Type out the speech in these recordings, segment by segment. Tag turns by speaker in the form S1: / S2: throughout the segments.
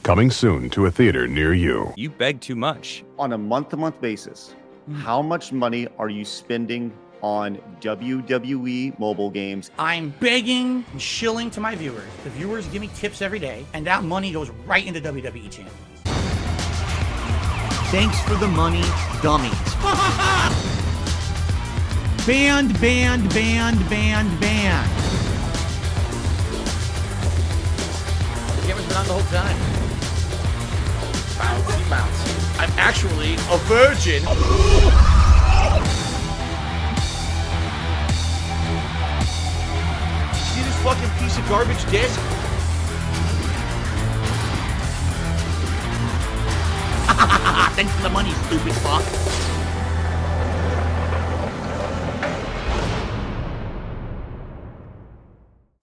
S1: Coming soon to a theater near you.
S2: You beg too much.
S3: On a month-to-month basis, how much money are you spending on WWE mobile games?
S4: I'm begging and shilling to my viewers. The viewers give me tips every day, and that money goes right into WWE champions. Thanks for the money, dummies. Banned, banned, banned, banned, banned. The camera's been on the whole time. Bouncy, bouncy. I'm actually a virgin. See this fucking piece of garbage disc? Thanks for the money, stupid fuck.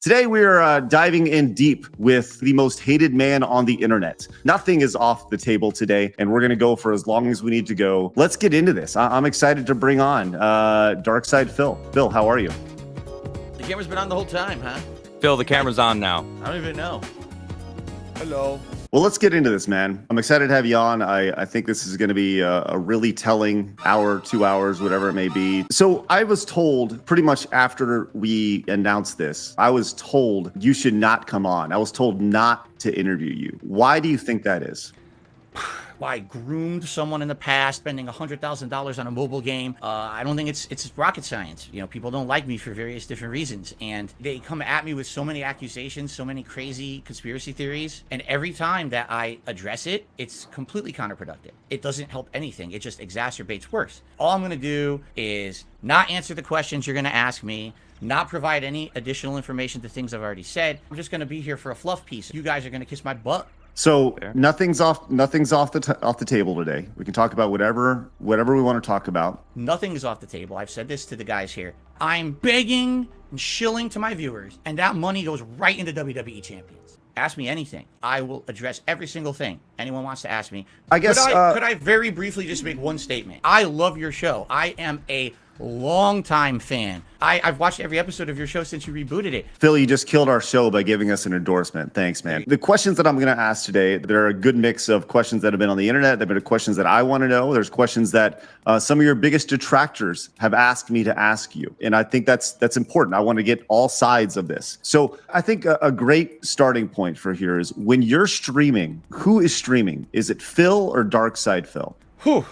S3: Today we are diving in deep with the most hated man on the internet. Nothing is off the table today, and we're going to go for as long as we need to go. Let's get into this. I'm excited to bring on Darkside Phil. Phil, how are you?
S4: The camera's been on the whole time, huh?
S2: Phil, the camera's on now.
S4: I don't even know. Hello.
S3: Well, let's get into this, man. I'm excited to have you on. I think this is going to be a really telling hour, 2 hours, whatever it may be. So I was told pretty much after we announced this, I was told you should not come on. I was told not to interview you. Why do you think that is?
S4: Well, I groomed someone in the past, spending $100,000 on a mobile game. I don't think it's rocket science. You know, people don't like me for various different reasons, and they come at me with so many accusations, so many crazy conspiracy theories, and every time that I address it, it's completely counterproductive. It doesn't help anything. It just exacerbates worse. All I'm going to do is not answer the questions you're going to ask me, not provide any additional information to things I've already said. I'm just going to be here for a fluff piece. You guys are going to kiss my butt.
S3: So nothing's off the table today. We can talk about whatever we want to talk about.
S4: Nothing is off the table. I've said this to the guys here. I'm begging and shilling to my viewers, and that money goes right into WWE champions. Ask me anything. I will address every single thing anyone wants to ask me.
S3: I guess
S4: could I very briefly just make one statement? I love your show. I am a longtime fan. I've watched every episode of your show since you rebooted it.
S3: Phil, you just killed our show by giving us an endorsement. Thanks, man. The questions that I'm going to ask today, there are a good mix of questions that have been on the internet. There have been questions that I want to know. There's questions that some of your biggest detractors have asked me to ask you. And I think that's important. I want to get all sides of this. So I think a great starting point for here is when you're streaming, who is streaming? Is it Phil or Darkside Phil?
S4: Whew.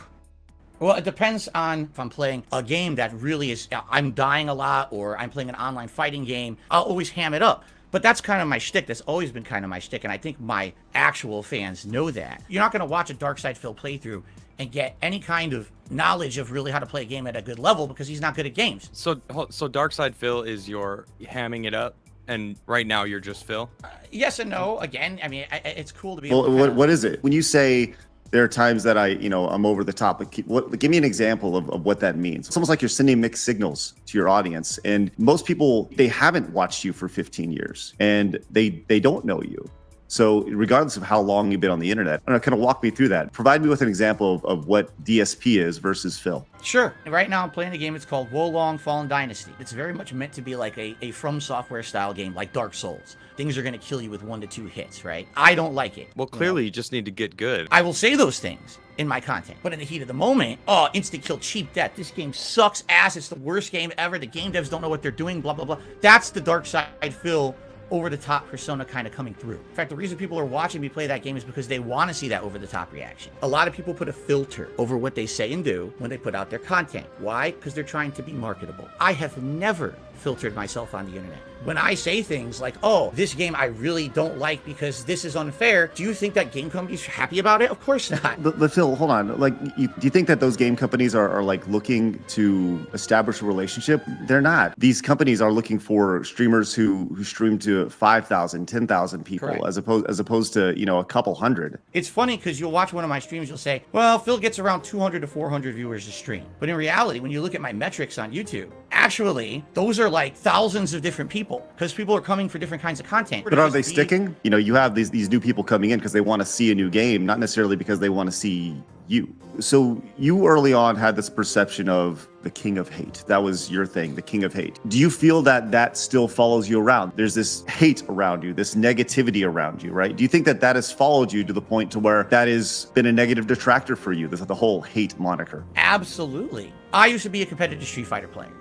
S4: Well, it depends on if I'm playing a game that really is, I'm dying a lot, or I'm playing an online fighting game. I'll always ham it up. But that's kind of my shtick. That's always been kind of my shtick, and I think my actual fans know that. You're not going to watch a Darkside Phil playthrough and get any kind of knowledge of really how to play a game at a good level because he's not good at games.
S2: So Darkside Phil is your hamming it up, and right now you're just Phil?
S4: Yes and no. Again, I mean, it's cool to be
S3: Well,
S4: able to
S3: what is it? When you say there are times that I'm over the top. Give me an example of what that means. It's almost like you're sending mixed signals to your audience. And most people, they haven't watched you for 15 years and they don't know you. So regardless of how long you've been on the internet, kind of walk me through that. Provide me with an example of what DSP is versus Phil.
S4: Sure. Right now I'm playing a game. It's called Wolong Fallen Dynasty. It's very much meant to be like a From Software style game, like Dark Souls. Things are going to kill you with 1 to 2 hits, right? I don't like it.
S2: Well, clearly you just need to get good.
S4: I will say those things in my content, but in the heat of the moment, oh, instant kill, cheap death. This game sucks ass. It's the worst game ever. The game devs don't know what they're doing, blah, blah, blah. That's the Darkside Phil over-the-top persona kind of coming through. In fact, the reason people are watching me play that game is because they want to see that over-the-top reaction. A lot of people put a filter over what they say and do when they put out their content. Why? Because they're trying to be marketable. I have never filtered myself on the internet. When I say things like, oh, this game I really don't like because this is unfair, do you think that game companies are happy about it? Of course not.
S3: But Phil, hold on. Do you think that those game companies are like looking to establish a relationship? They're not. These companies are looking for streamers who stream to 5,000, 10,000 people. Correct. as opposed to, a couple hundred.
S4: It's funny because you'll watch one of my streams, you'll say, well, Phil gets around 200 to 400 viewers a stream. But in reality, when you look at my metrics on YouTube, actually, those are like thousands of different people because people are coming for different kinds of content.
S3: But are they sticking? You have these new people coming in because they want to see a new game, not necessarily because they want to see you. So you early on had this perception of the king of hate. That was your thing, the king of hate. Do you feel that that still follows you around? There's this hate around you, this negativity around you, right? Do you think that that has followed you to the point to where that has been a negative detractor for you, the whole hate moniker?
S4: Absolutely. I used to be a competitive Street Fighter player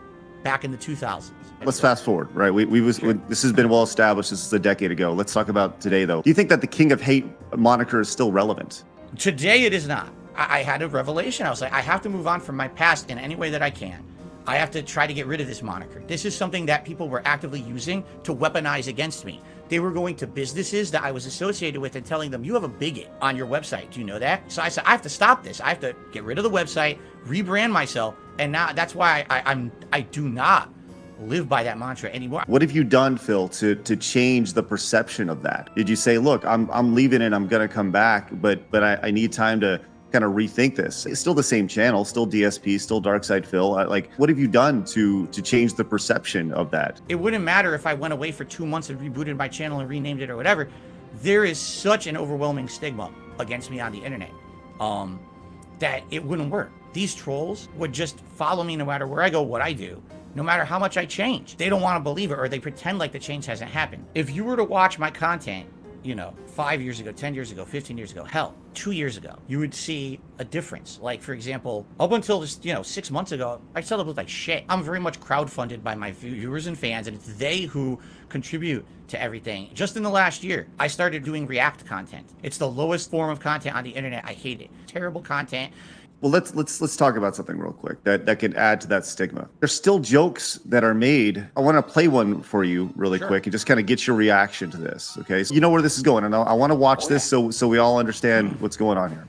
S4: back in the 2000s.
S3: Let's fast forward, right? This has been well established. This is a decade ago. Let's talk about today, though. Do you think that the king of hate moniker is still relevant?
S4: Today, it is not. I had a revelation. I was like, I have to move on from my past in any way that I can. I have to try to get rid of this moniker. This is something that people were actively using to weaponize against me. They were going to businesses that I was associated with and telling them, you have a bigot on your website. Do you know that? So I said, I have to stop this. I have to get rid of the website, rebrand myself. And now that's why I do not live by that mantra anymore.
S3: What have you done, Phil, to change the perception of that? Did you say, look, I'm leaving and I'm going to come back, but I need time to kind of rethink this? It's still the same channel, still DSP, still Darkside Phil. Like, what have you done to change the perception of that?
S4: It wouldn't matter if I went away for 2 months and rebooted my channel and renamed it or whatever. There is such an overwhelming stigma against me on the internet that it wouldn't work. These trolls would just follow me no matter where I go, what I do, no matter how much I change. They don't want to believe it, or they pretend like the change hasn't happened. If you were to watch my content, 5 years ago, 10 years ago, 15 years ago, hell, 2 years ago, you would see a difference. Like, for example, up until just, 6 months ago, I still looked like shit. I'm very much crowdfunded by my viewers and fans, and it's they who contribute to everything. Just in the last year, I started doing React content. It's the lowest form of content on the internet. I hate it. Terrible content.
S3: Well, let's talk about something real quick that can add to that stigma. There's still jokes that are made. I want to play one for you really quick and just kind of get your reaction to this. Okay, so you know where this is going, and I want to watch this so we all understand what's going on here.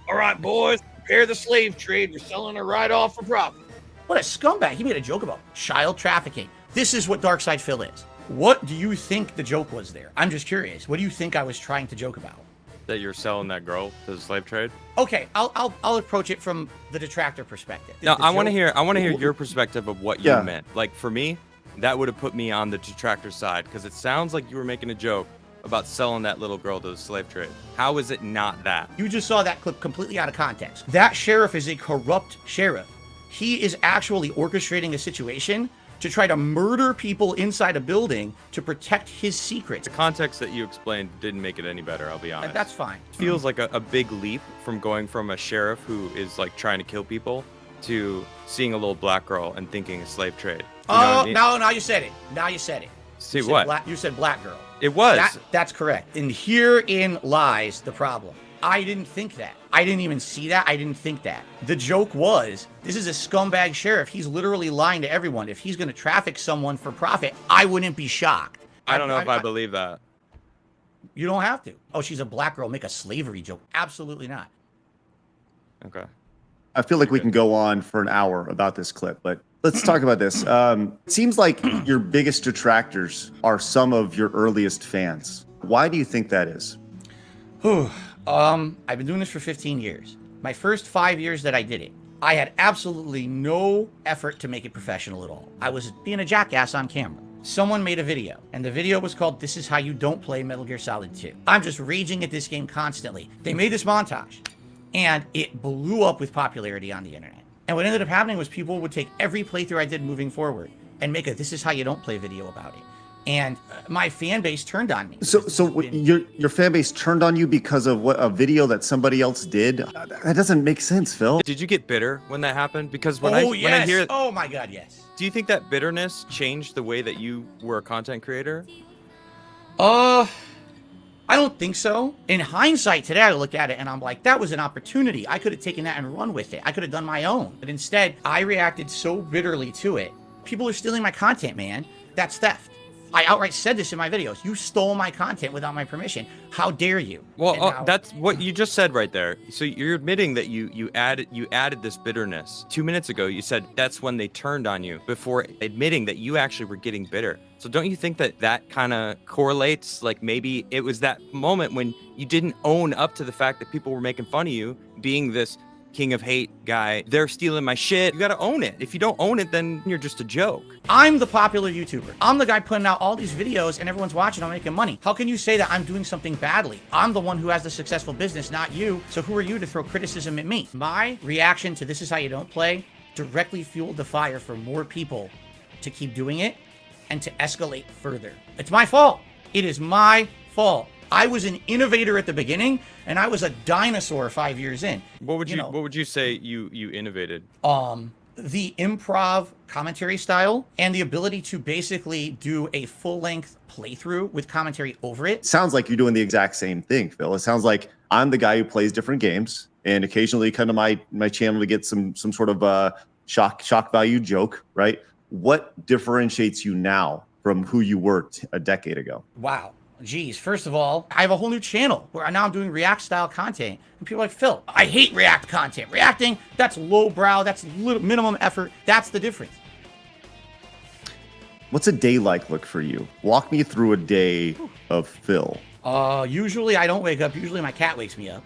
S5: All right, boys, prepare the slave trade. We're selling her right off for profit.
S4: What a scumbag. He made a joke about child trafficking. This is what Darkside Phil is. What do you think the joke was there? I'm just curious. What do you think I was trying to joke about?
S2: That you're selling that girl to the slave trade?
S4: Okay, I'll approach it from the detractor perspective.
S2: No, I want to hear your perspective of what you meant. Like, for me, that would have put me on the detractor side, because it sounds like you were making a joke about selling that little girl to the slave trade. How is it not that?
S4: You just saw that clip completely out of context. That sheriff is a corrupt sheriff. He is actually orchestrating a situation to try to murder people inside a building to protect his secrets.
S2: The context that you explained didn't make it any better, I'll be honest.
S4: That's fine.
S2: It feels like a big leap from going from a sheriff who is like trying to kill people to seeing a little black girl and thinking a slave trade. You know what I mean?
S4: Now you said it. Now you said it.
S2: See
S4: you
S2: what?
S4: Said you said black girl.
S2: It was.
S4: That's correct. And herein lies the problem. I didn't think that. I didn't even see that. I didn't think that. The joke was, this is a scumbag sheriff. He's literally lying to everyone. If he's going to traffic someone for profit, I wouldn't be shocked.
S2: I don't know if I believe that.
S4: You don't have to. Oh, she's a black girl. Make a slavery joke. Absolutely not.
S2: Okay.
S3: I feel like we can go on for an hour about this clip, but let's talk about this. It seems like your biggest detractors are some of your earliest fans. Why do you think that is?
S4: I've been doing this for 15 years. My first 5 years that I did it, I had absolutely no effort to make it professional at all. I was being a jackass on camera. Someone made a video, and the video was called "This is how you don't play Metal Gear Solid 2." I'm just raging at this game constantly. They made this montage, and it blew up with popularity on the internet. And what ended up happening was people would take every playthrough I did moving forward and make a "This is how you don't play" video about it. And my fan base turned on me.
S3: So your fan base turned on you because of what a video that somebody else did? That doesn't make sense, Phil.
S2: Did you get bitter when that happened? Because when
S4: when
S2: I hear,
S4: oh my God, yes.
S2: Do you think that bitterness changed the way that you were a content creator?
S4: I don't think so. In hindsight, today I look at it and I'm like, that was an opportunity. I could have taken that and run with it. I could have done my own. But instead, I reacted so bitterly to it. People are stealing my content, man. That's theft. I outright said this in my videos. You stole my content without my permission. How dare you?
S2: Well, that's what you just said right there. So you're admitting that you added this bitterness. 2 minutes ago, you said that's when they turned on you, before admitting that you actually were getting bitter. So don't you think that kind of correlates? Like, maybe it was that moment when you didn't own up to the fact that people were making fun of you being this king of hate guy. They're stealing my shit. You gotta own it. If you don't own it, then you're just a joke.
S4: I'm the popular YouTuber. I'm the guy putting out all these videos and everyone's watching. I'm making money. How can you say that I'm doing something badly? I'm the one who has the successful business, not you. So who are you to throw criticism at me? My reaction to This Is How You Don't Play directly fueled the fire for more people to keep doing it and to escalate further. It's my fault. It is my fault. I was an innovator at the beginning, and I was a dinosaur 5 years in.
S2: What would you say you innovated?
S4: The improv commentary style and the ability to basically do a full-length playthrough with commentary over it.
S3: Sounds like you're doing the exact same thing, Phil. It sounds like I'm the guy who plays different games and occasionally come to my channel to get some sort of shock value joke, right? What differentiates you now from who you were a decade ago?
S4: Wow. Geez, first of all, I have a whole new channel where now I'm doing React style content. And people are like, Phil, I hate React content. Reacting, that's lowbrow, that's minimum effort. That's the difference.
S3: What's a day like look for you? Walk me through a day of Phil.
S4: Usually I don't wake up. Usually my cat wakes me up.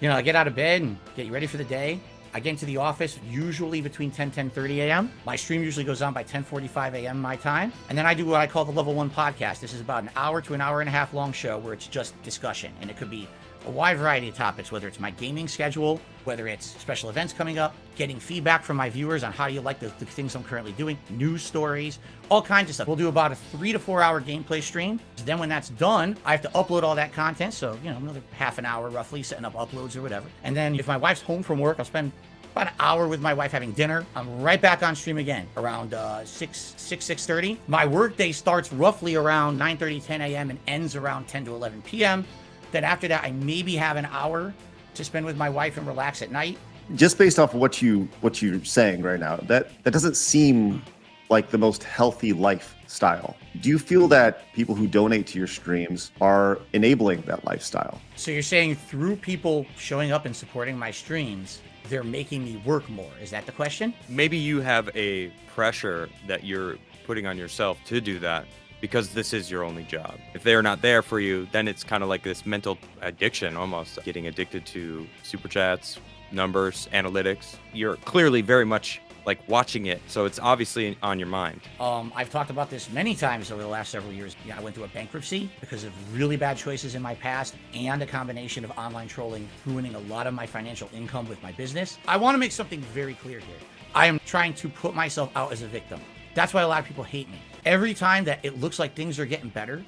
S4: You know, I get out of bed and get you ready for the day. I get into the office usually between 10:30 a.m. My stream usually goes on by 10:45 a.m. my time. And then I do what I call the Level 1 podcast. This is about an hour to an hour and a half long show where it's just discussion. And it could be a wide variety of topics, whether it's my gaming schedule, whether it's special events coming up, getting feedback from my viewers on how you like the things I'm currently doing, news stories, all kinds of stuff. We'll do about a 3 to 4 hour gameplay stream. Then when that's done, I have to upload all that content. So, you know, another half an hour roughly setting up uploads or whatever. And then if my wife's home from work, I'll spend about an hour with my wife having dinner. I'm right back on stream again around 6:30. My workday starts roughly around 9:30, 10 a.m. and ends around 10 to 11 p.m. Then after that, I maybe have an hour to spend with my wife and relax at night.
S3: Just based off of what you're saying right now, that doesn't seem like the most healthy lifestyle. Do you feel that people who donate to your streams are enabling that lifestyle?
S4: So you're saying through people showing up and supporting my streams, they're making me work more. Is that the question?
S2: Maybe you have a pressure that you're putting on yourself to do that because this is your only job. If they're not there for you, then it's kind of like this mental addiction, almost getting addicted to super chats, numbers, analytics. You're clearly very much like watching it, so it's obviously on your mind.
S4: I've talked about this many times over the last several years. Yeah, I went through a bankruptcy because of really bad choices in my past and a combination of online trolling ruining a lot of my financial income with my business. I want to make something very clear here. I am trying to put myself out as a victim. That's why a lot of people hate me. Every time that it looks like things are getting better,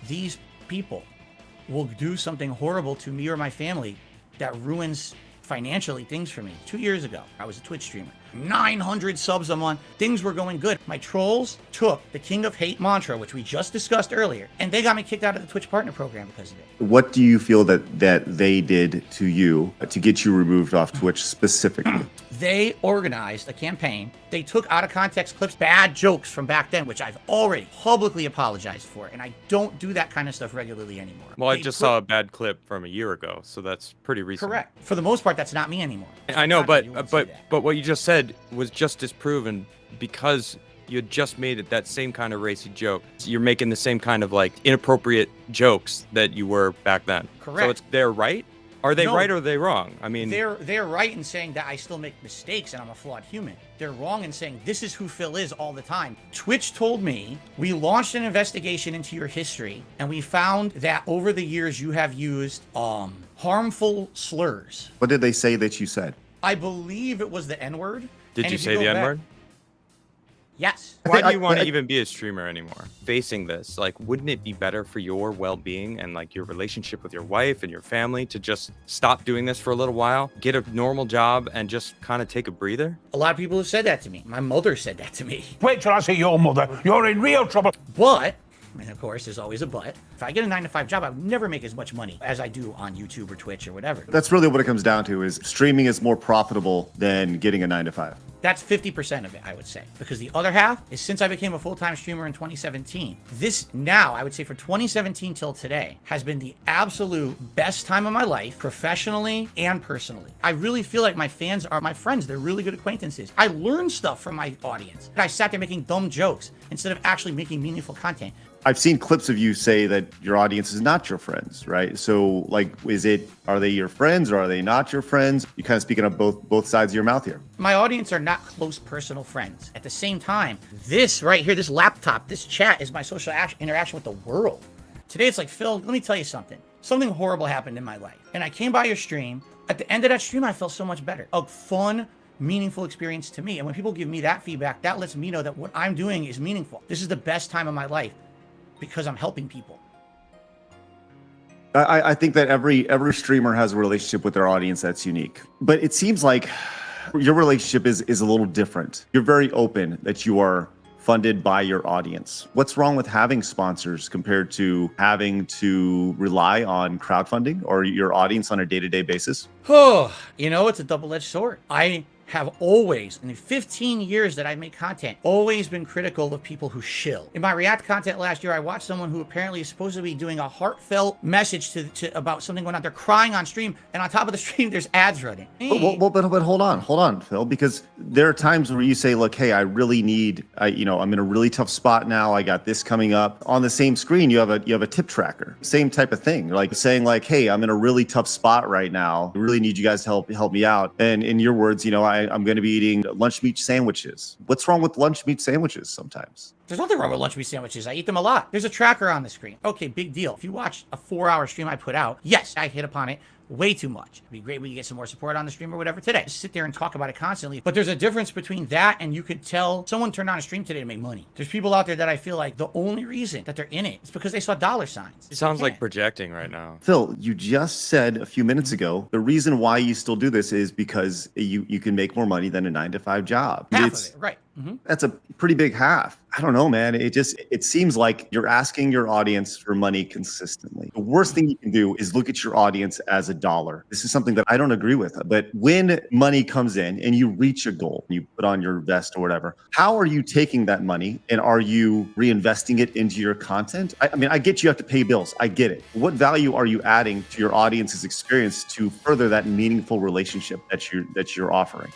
S4: these people will do something horrible to me or my family that ruins financially things for me. 2 years ago, I was a Twitch streamer. 900 subs a month. Things were going good. My trolls took the King of Hate mantra, which we just discussed earlier, and they got me kicked out of the Twitch partner program because of it.
S3: What do you feel that they did to you to get you removed off Twitch specifically?
S4: They organized a campaign. They took out of context clips, bad jokes from back then, which I've already publicly apologized for, and I don't do that kind of stuff regularly anymore.
S2: Well, I just saw a bad clip from a year ago, so that's pretty recent.
S4: Correct. For the most part, that's not me anymore.
S2: I know, but what you just said was just disproven because you had just made it that same kind of racy joke. You're making the same kind of like inappropriate jokes that you were back then.
S4: Correct.
S2: So they're right? Are they
S4: No.
S2: right or are they wrong? I mean,
S4: they're right in saying that I still make mistakes and I'm a flawed human. They're wrong in saying this is who Phil is all the time. Twitch told me we launched an investigation into your history and we found that over the years you have used harmful slurs.
S3: What did they say that you said?
S4: I believe it was the N-word.
S2: did
S4: And
S2: you
S4: if
S2: say
S4: go
S2: the
S4: back-
S2: N-word?
S4: Yes.
S2: Why do you
S3: I-
S2: want
S3: I-
S2: to even be a streamer anymore? Facing this, like, wouldn't it be better for your well-being and like your relationship with your wife and your family to just stop doing this for a little while, get a normal job, and just kind of take a breather?
S4: A lot of people have said that to me. My mother said that to me.
S6: Wait till I see your mother. You're in real trouble.
S4: But, and of course, there's always a but. If I get a 9-to-5 job, I would never make as much money as I do on YouTube or Twitch or whatever.
S3: That's really what it comes down to is streaming is more profitable than getting a 9 to 5.
S4: That's 50% of it, I would say. Because the other half is since I became a full-time streamer in 2017. This now, I would say for 2017 till today, has been the absolute best time of my life, professionally and personally. I really feel like my fans are my friends. They're really good acquaintances. I learned stuff from my audience. I sat there making dumb jokes instead of actually making meaningful content.
S3: I've seen clips of you say that your audience is not your friends, right? So like, are they your friends or are they not your friends? You're kind of speaking of both sides of your mouth here.
S4: My audience are not close personal friends. At the same time, this right here, this laptop, this chat is my social interaction with the world. Today it's like, Phil, let me tell you something. Something horrible happened in my life. And I came by your stream. At the end of that stream, I felt so much better. A fun, meaningful experience to me. And when people give me that feedback, that lets me know that what I'm doing is meaningful. This is the best time of my life because I'm helping people.
S3: I think that every streamer has a relationship with their audience that's unique. But it seems like your relationship is a little different. You're very open that you are funded by your audience. What's wrong with having sponsors compared to having to rely on crowdfunding or your audience on a day-to-day basis?
S4: Oh, you know, it's a double-edged sword. I have always, in the 15 years that I make content, always been critical of people who shill. In my React content last year, I watched someone who apparently is supposed to be doing a heartfelt message to about something going on. They're crying on stream, and on top of the stream, there's ads running.
S3: But hold on, Phil, because there are times where you say, look, hey, I really need, I'm in a really tough spot now. I got this coming up. On the same screen, you have a tip tracker. Same type of thing. Like saying like, hey, I'm in a really tough spot right now. I really need you guys to help me out. And in your words, I'm going to be eating lunch meat sandwiches. What's wrong with lunch meat sandwiches sometimes?
S4: There's nothing wrong with lunch meat sandwiches. I eat them a lot. There's a tracker on the screen. Okay, big deal. If you watch a 4-hour stream I put out, yes, I hit upon it way too much. It'd be great when you get some more support on the stream or whatever today. Just sit there and talk about it constantly. But there's a difference between that and you could tell someone turned on a stream today to make money. There's people out there that I feel like the only reason that they're in it is because they saw dollar signs.
S2: It sounds like projecting right now.
S3: Phil, you just said a few minutes ago, the reason why you still do this is because you can make more money than a 9-to-5 job.
S4: Half of it, right.
S3: That's a pretty big half. I don't know, man. It seems like you're asking your audience for money consistently. The worst thing you can do is look at your audience as a dollar. This is something that I don't agree with. But when money comes in and you reach a goal, you put on your vest or whatever, how are you taking that money and are you reinvesting it into your content? I mean, I get you have to pay bills. I get it. What value are you adding to your audience's experience to further that meaningful relationship that you're offering?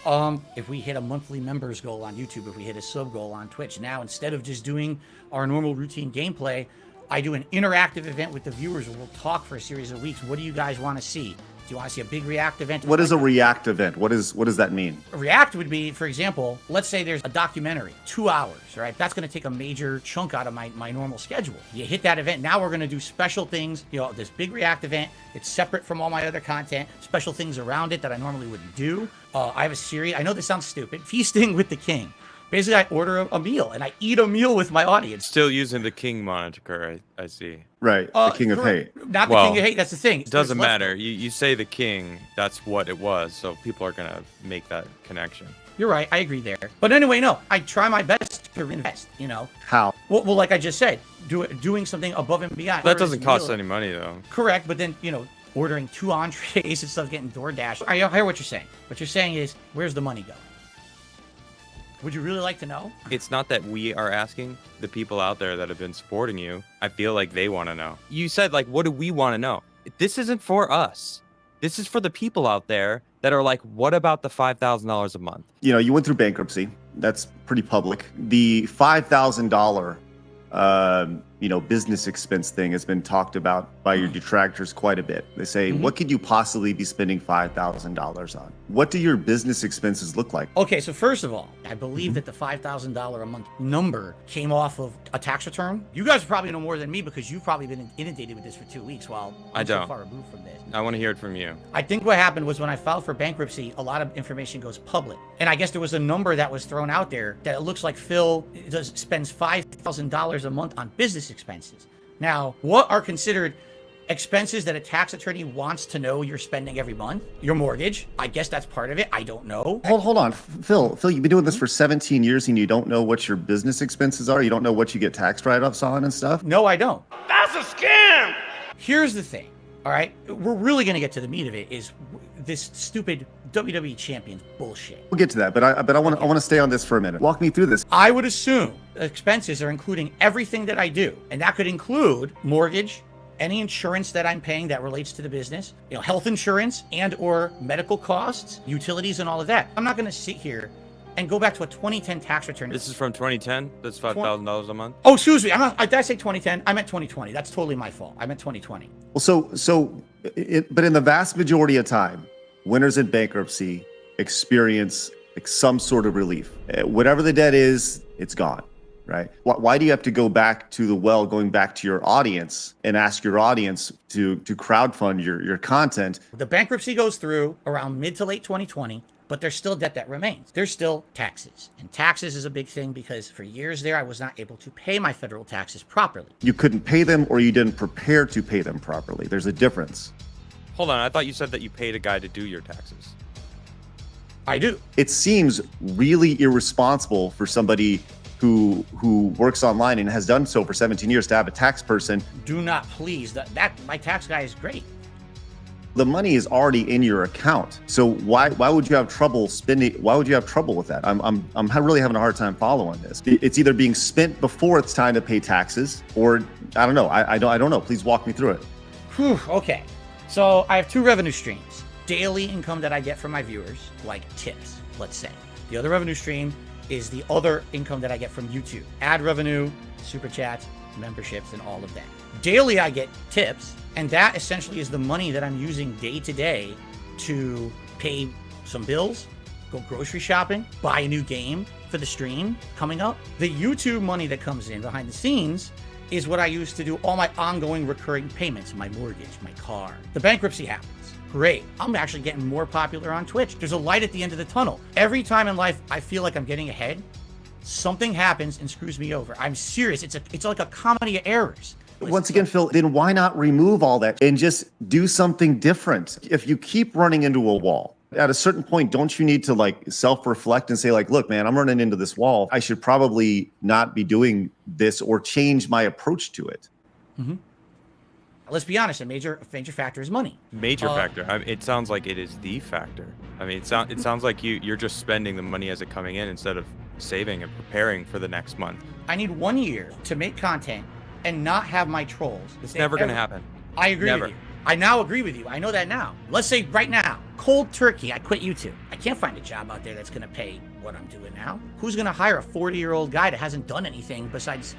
S4: If we hit a monthly members goal on YouTube, if we hit a sub goal on Twitch, now instead of just doing our normal routine gameplay, I do an interactive event with the viewers where we'll talk for a series of weeks. What do you guys want to see? Do you want to see a big React event?
S3: What is a React event? What does that mean?
S4: A React would be, for example, let's say there's a documentary, 2 hours, right? That's going to take a major chunk out of my normal schedule. You hit that event. Now we're going to do special things. This big React event, it's separate from all my other content, special things around it that I normally wouldn't do. I have a series. I know this sounds stupid. Feasting with the King. Basically, I order a meal and I eat a meal with my audience.
S2: Still using the King moniker, I see.
S3: Right, the King of Hate.
S4: Not the King of Hate, that's the thing.
S2: It doesn't matter. You say the King, that's what it was. So people are going to make that connection.
S4: You're right, I agree there. But anyway, no, I try my best to reinvest,
S3: How?
S4: Well, like I just said, doing something above and beyond.
S2: That doesn't cost any money, though.
S4: Correct, but then, ordering 2 entrees and stuff, getting DoorDash. I hear what you're saying. What you're saying is, where's the money go? Would you really like to know?
S2: It's not that we are asking the people out there that have been supporting you. I feel like they want to know. You said, like, what do we want to know? This isn't for us. This is for the people out there that are like, what about the $5,000 a month?
S3: You went through bankruptcy. That's pretty public. The $5,000 business expense thing has been talked about by your detractors quite a bit. They say, what could you possibly be spending $5,000 on? What do your business expenses look like?
S4: Okay, so first of all, I believe that the $5,000 a month number came off of a tax return. You guys probably know more than me because you've probably been inundated with this for 2 weeks while I'm so far removed from this.
S2: I want to hear it from you.
S4: I think what happened was when I filed for bankruptcy, a lot of information goes public. And I guess there was a number that was thrown out there that it looks like Phil spends $5,000 a month on business expenses. Now, what are considered expenses that a tax attorney wants to know you're spending every month? Your mortgage. I guess that's part of it. I don't know.
S3: Hold on. Phil, you've been doing this for 17 years and you don't know what your business expenses are? You don't know what you get tax write-offs on and stuff?
S4: No, I don't.
S5: That's a scam!
S4: Here's the thing. All right, we're really going to get to the meat of it. Is this stupid WWE champions bullshit?
S3: We'll get to that, but I want to stay on this for a minute. Walk me through this.
S4: I would assume expenses are including everything that I do, and that could include mortgage, any insurance that I'm paying that relates to the business, health insurance and or medical costs, utilities, and all of that. I'm not going to sit here and go back to a 2010 tax return.
S2: This is from 2010. That's $5,000 a month.
S4: Oh, excuse me. Did I say 2010? I meant 2020. That's totally my fault. I meant 2020.
S3: Well, but in the vast majority of time, winners in bankruptcy experience like some sort of relief. Whatever the debt is, it's gone, right? Why do you have to go back to the well, going back to your audience and ask your audience to crowdfund your content?
S4: The bankruptcy goes through around mid to late 2020. But there's still debt that remains. There's still taxes. And taxes is a big thing because for years there, I was not able to pay my federal taxes properly.
S3: You couldn't pay them or you didn't prepare to pay them properly. There's a difference.
S2: Hold on, I thought you said that you paid a guy to do your taxes.
S4: I do.
S3: It seems really irresponsible for somebody who works online and has done so for 17 years to have a tax person.
S4: Do not please. That my tax guy is great.
S3: The money is already in your account. So why would you have trouble spending? Why would you have trouble with that? I'm really having a hard time following this. It's either being spent before it's time to pay taxes, or I don't know. I don't know. Please walk me through it.
S4: Whew, okay. So I have two revenue streams. Daily income that I get from my viewers, like tips, let's say. The other revenue stream is the other income that I get from YouTube. Ad revenue, super chats, memberships, and all of that. Daily I get tips, and that essentially is the money that I'm using day to day to pay some bills, go grocery shopping, buy a new game for the stream coming up. The YouTube money that comes in behind the scenes is what I use to do all my ongoing recurring payments, my mortgage, my car. The bankruptcy happens. Great. I'm actually getting more popular on Twitch. There's a light at the end of the tunnel. Every time in life I feel like I'm getting ahead, something happens and screws me over. I'm serious. It's like a comedy of errors.
S3: Once again, Phil, then why not remove all that and just do something different? If you keep running into a wall, at a certain point, don't you need to like self-reflect and say like, look, man, I'm running into this wall. I should probably not be doing this or change my approach to it.
S4: Mm-hmm. Let's be honest, a major factor is money.
S2: Major factor. I mean, it sounds like it is the factor. I mean, it sounds like you're just spending the money as it coming in instead of saving and preparing for the next month.
S4: I need 1 year to make content and not have my trolls.
S2: It's never going to happen.
S4: I agree with you. I now agree with you. I know that now. Let's say right now, cold turkey, I quit YouTube. I can't find a job out there that's going to pay what I'm doing now. Who's going to hire a 40-year-old guy that hasn't done anything besides,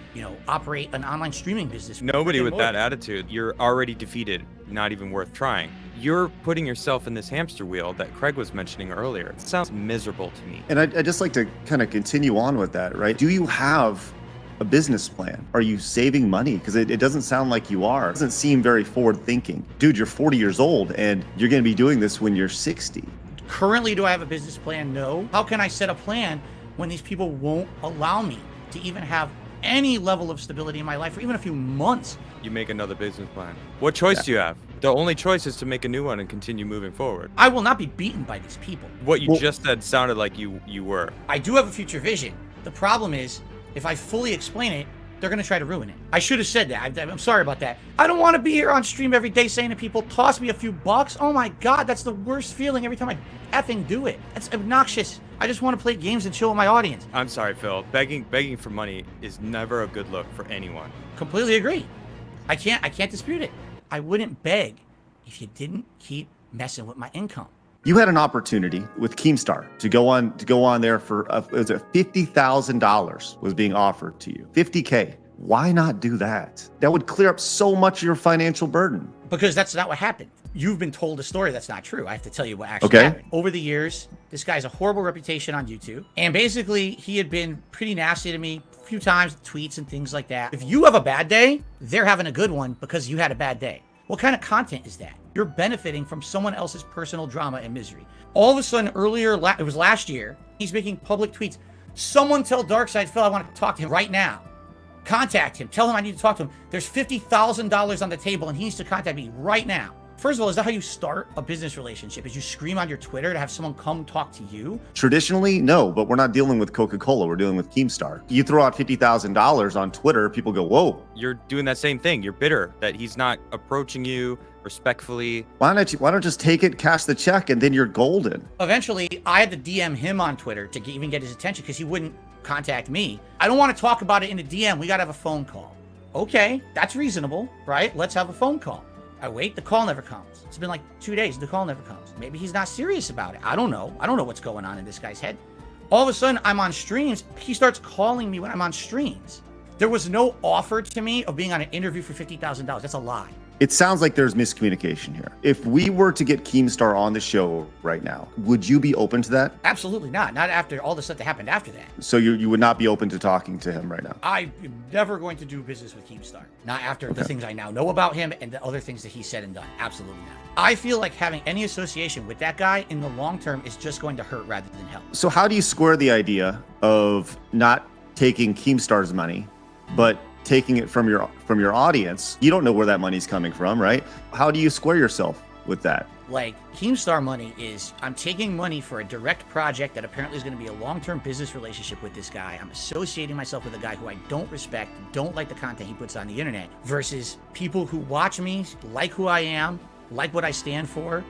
S4: operate an online streaming business?
S2: Nobody with that attitude. You're already defeated. Not even worth trying. You're putting yourself in this hamster wheel that Craig was mentioning earlier. It sounds miserable to me.
S3: And I'd just like to kind of continue on with that, right? Do you have a business plan? Are you saving money? Because it doesn't sound like you are. It doesn't seem very forward thinking. Dude, you're 40 years old and you're going to be doing this when you're 60.
S4: Currently, do I have a business plan? No. How can I set a plan when these people won't allow me to even have any level of stability in my life for even a few months?
S2: You make another business plan. What choice do you have? The only choice is to make a new one and continue moving forward.
S4: I will not be beaten by these people.
S2: What you just said sounded like you were.
S4: I do have a future vision. The problem is, if I fully explain it, they're going to try to ruin it. I should have said that. I'm sorry about that. I don't want to be here on stream every day saying to people, toss me a few bucks. Oh my God, that's the worst feeling every time I effing do it. That's obnoxious. I just want to play games and chill with my audience.
S2: I'm sorry, Phil. Begging for money is never a good look for anyone.
S4: Completely agree. I can't dispute it. I wouldn't beg if you didn't keep messing with my income.
S3: You had an opportunity with Keemstar to go on there for $50,000 was being offered to you. 50K. Why not do that? That would clear up so much of your financial burden.
S4: Because that's not what happened. You've been told a story that's not true. I have to tell you what actually happened. Over the years, this guy has a horrible reputation on YouTube. And basically, he had been pretty nasty to me a few times, tweets and things like that. If you have a bad day, they're having a good one because you had a bad day. What kind of content is that? You're benefiting from someone else's personal drama and misery. All of a sudden, it was last year, he's making public tweets. Someone tell Darkside Phil I want to talk to him right now. Contact him. Tell him I need to talk to him. There's $50,000 on the table and he needs to contact me right now. First of all, is that how you start a business relationship? Is you scream on your Twitter to have someone come talk to you? Traditionally,
S3: no, but we're not dealing with Coca-Cola. We're dealing with Keemstar. You throw out $50,000 on Twitter, people go, whoa.
S2: You're doing that same thing. You're bitter that he's not approaching you or respectfully.
S3: Why don't just take it, cash the check, and then you're golden?
S4: Eventually, I had to DM him on Twitter to even get his attention because he wouldn't contact me. I don't want to talk about it in a DM. We got to have a phone call. Okay, that's reasonable, right? Let's have a phone call. I wait, the call never comes. It's been like 2 days, the call never comes. Maybe he's not serious about it. I don't know. I don't know what's going on in this guy's head. All of a sudden, I'm on streams. He starts calling me when I'm on streams. There was no offer to me of being on an interview for $50,000. That's a lie.
S3: It sounds like there's miscommunication here. If we were to get Keemstar on the show right now, would you be open to that?
S4: Absolutely not. Not after all the stuff that happened after that.
S3: So you would not be open to talking to him right now?
S4: I'm never going to do business with Keemstar. Not after the things I now know about him and the other things that he said and done. Absolutely not. I feel like having any association with that guy in the long term is just going to hurt rather than help.
S3: So how do you square the idea of not taking Keemstar's money, but taking it from your audience? You don't know where that money's coming from, right? How do you square yourself with that?
S4: Like, Keemstar money is, I'm taking money for a direct project that apparently is going to be a long-term business relationship with this guy. I'm associating myself with a guy who I don't respect, don't like the content he puts on the internet, versus people who watch me, like who I am, like what I stand for,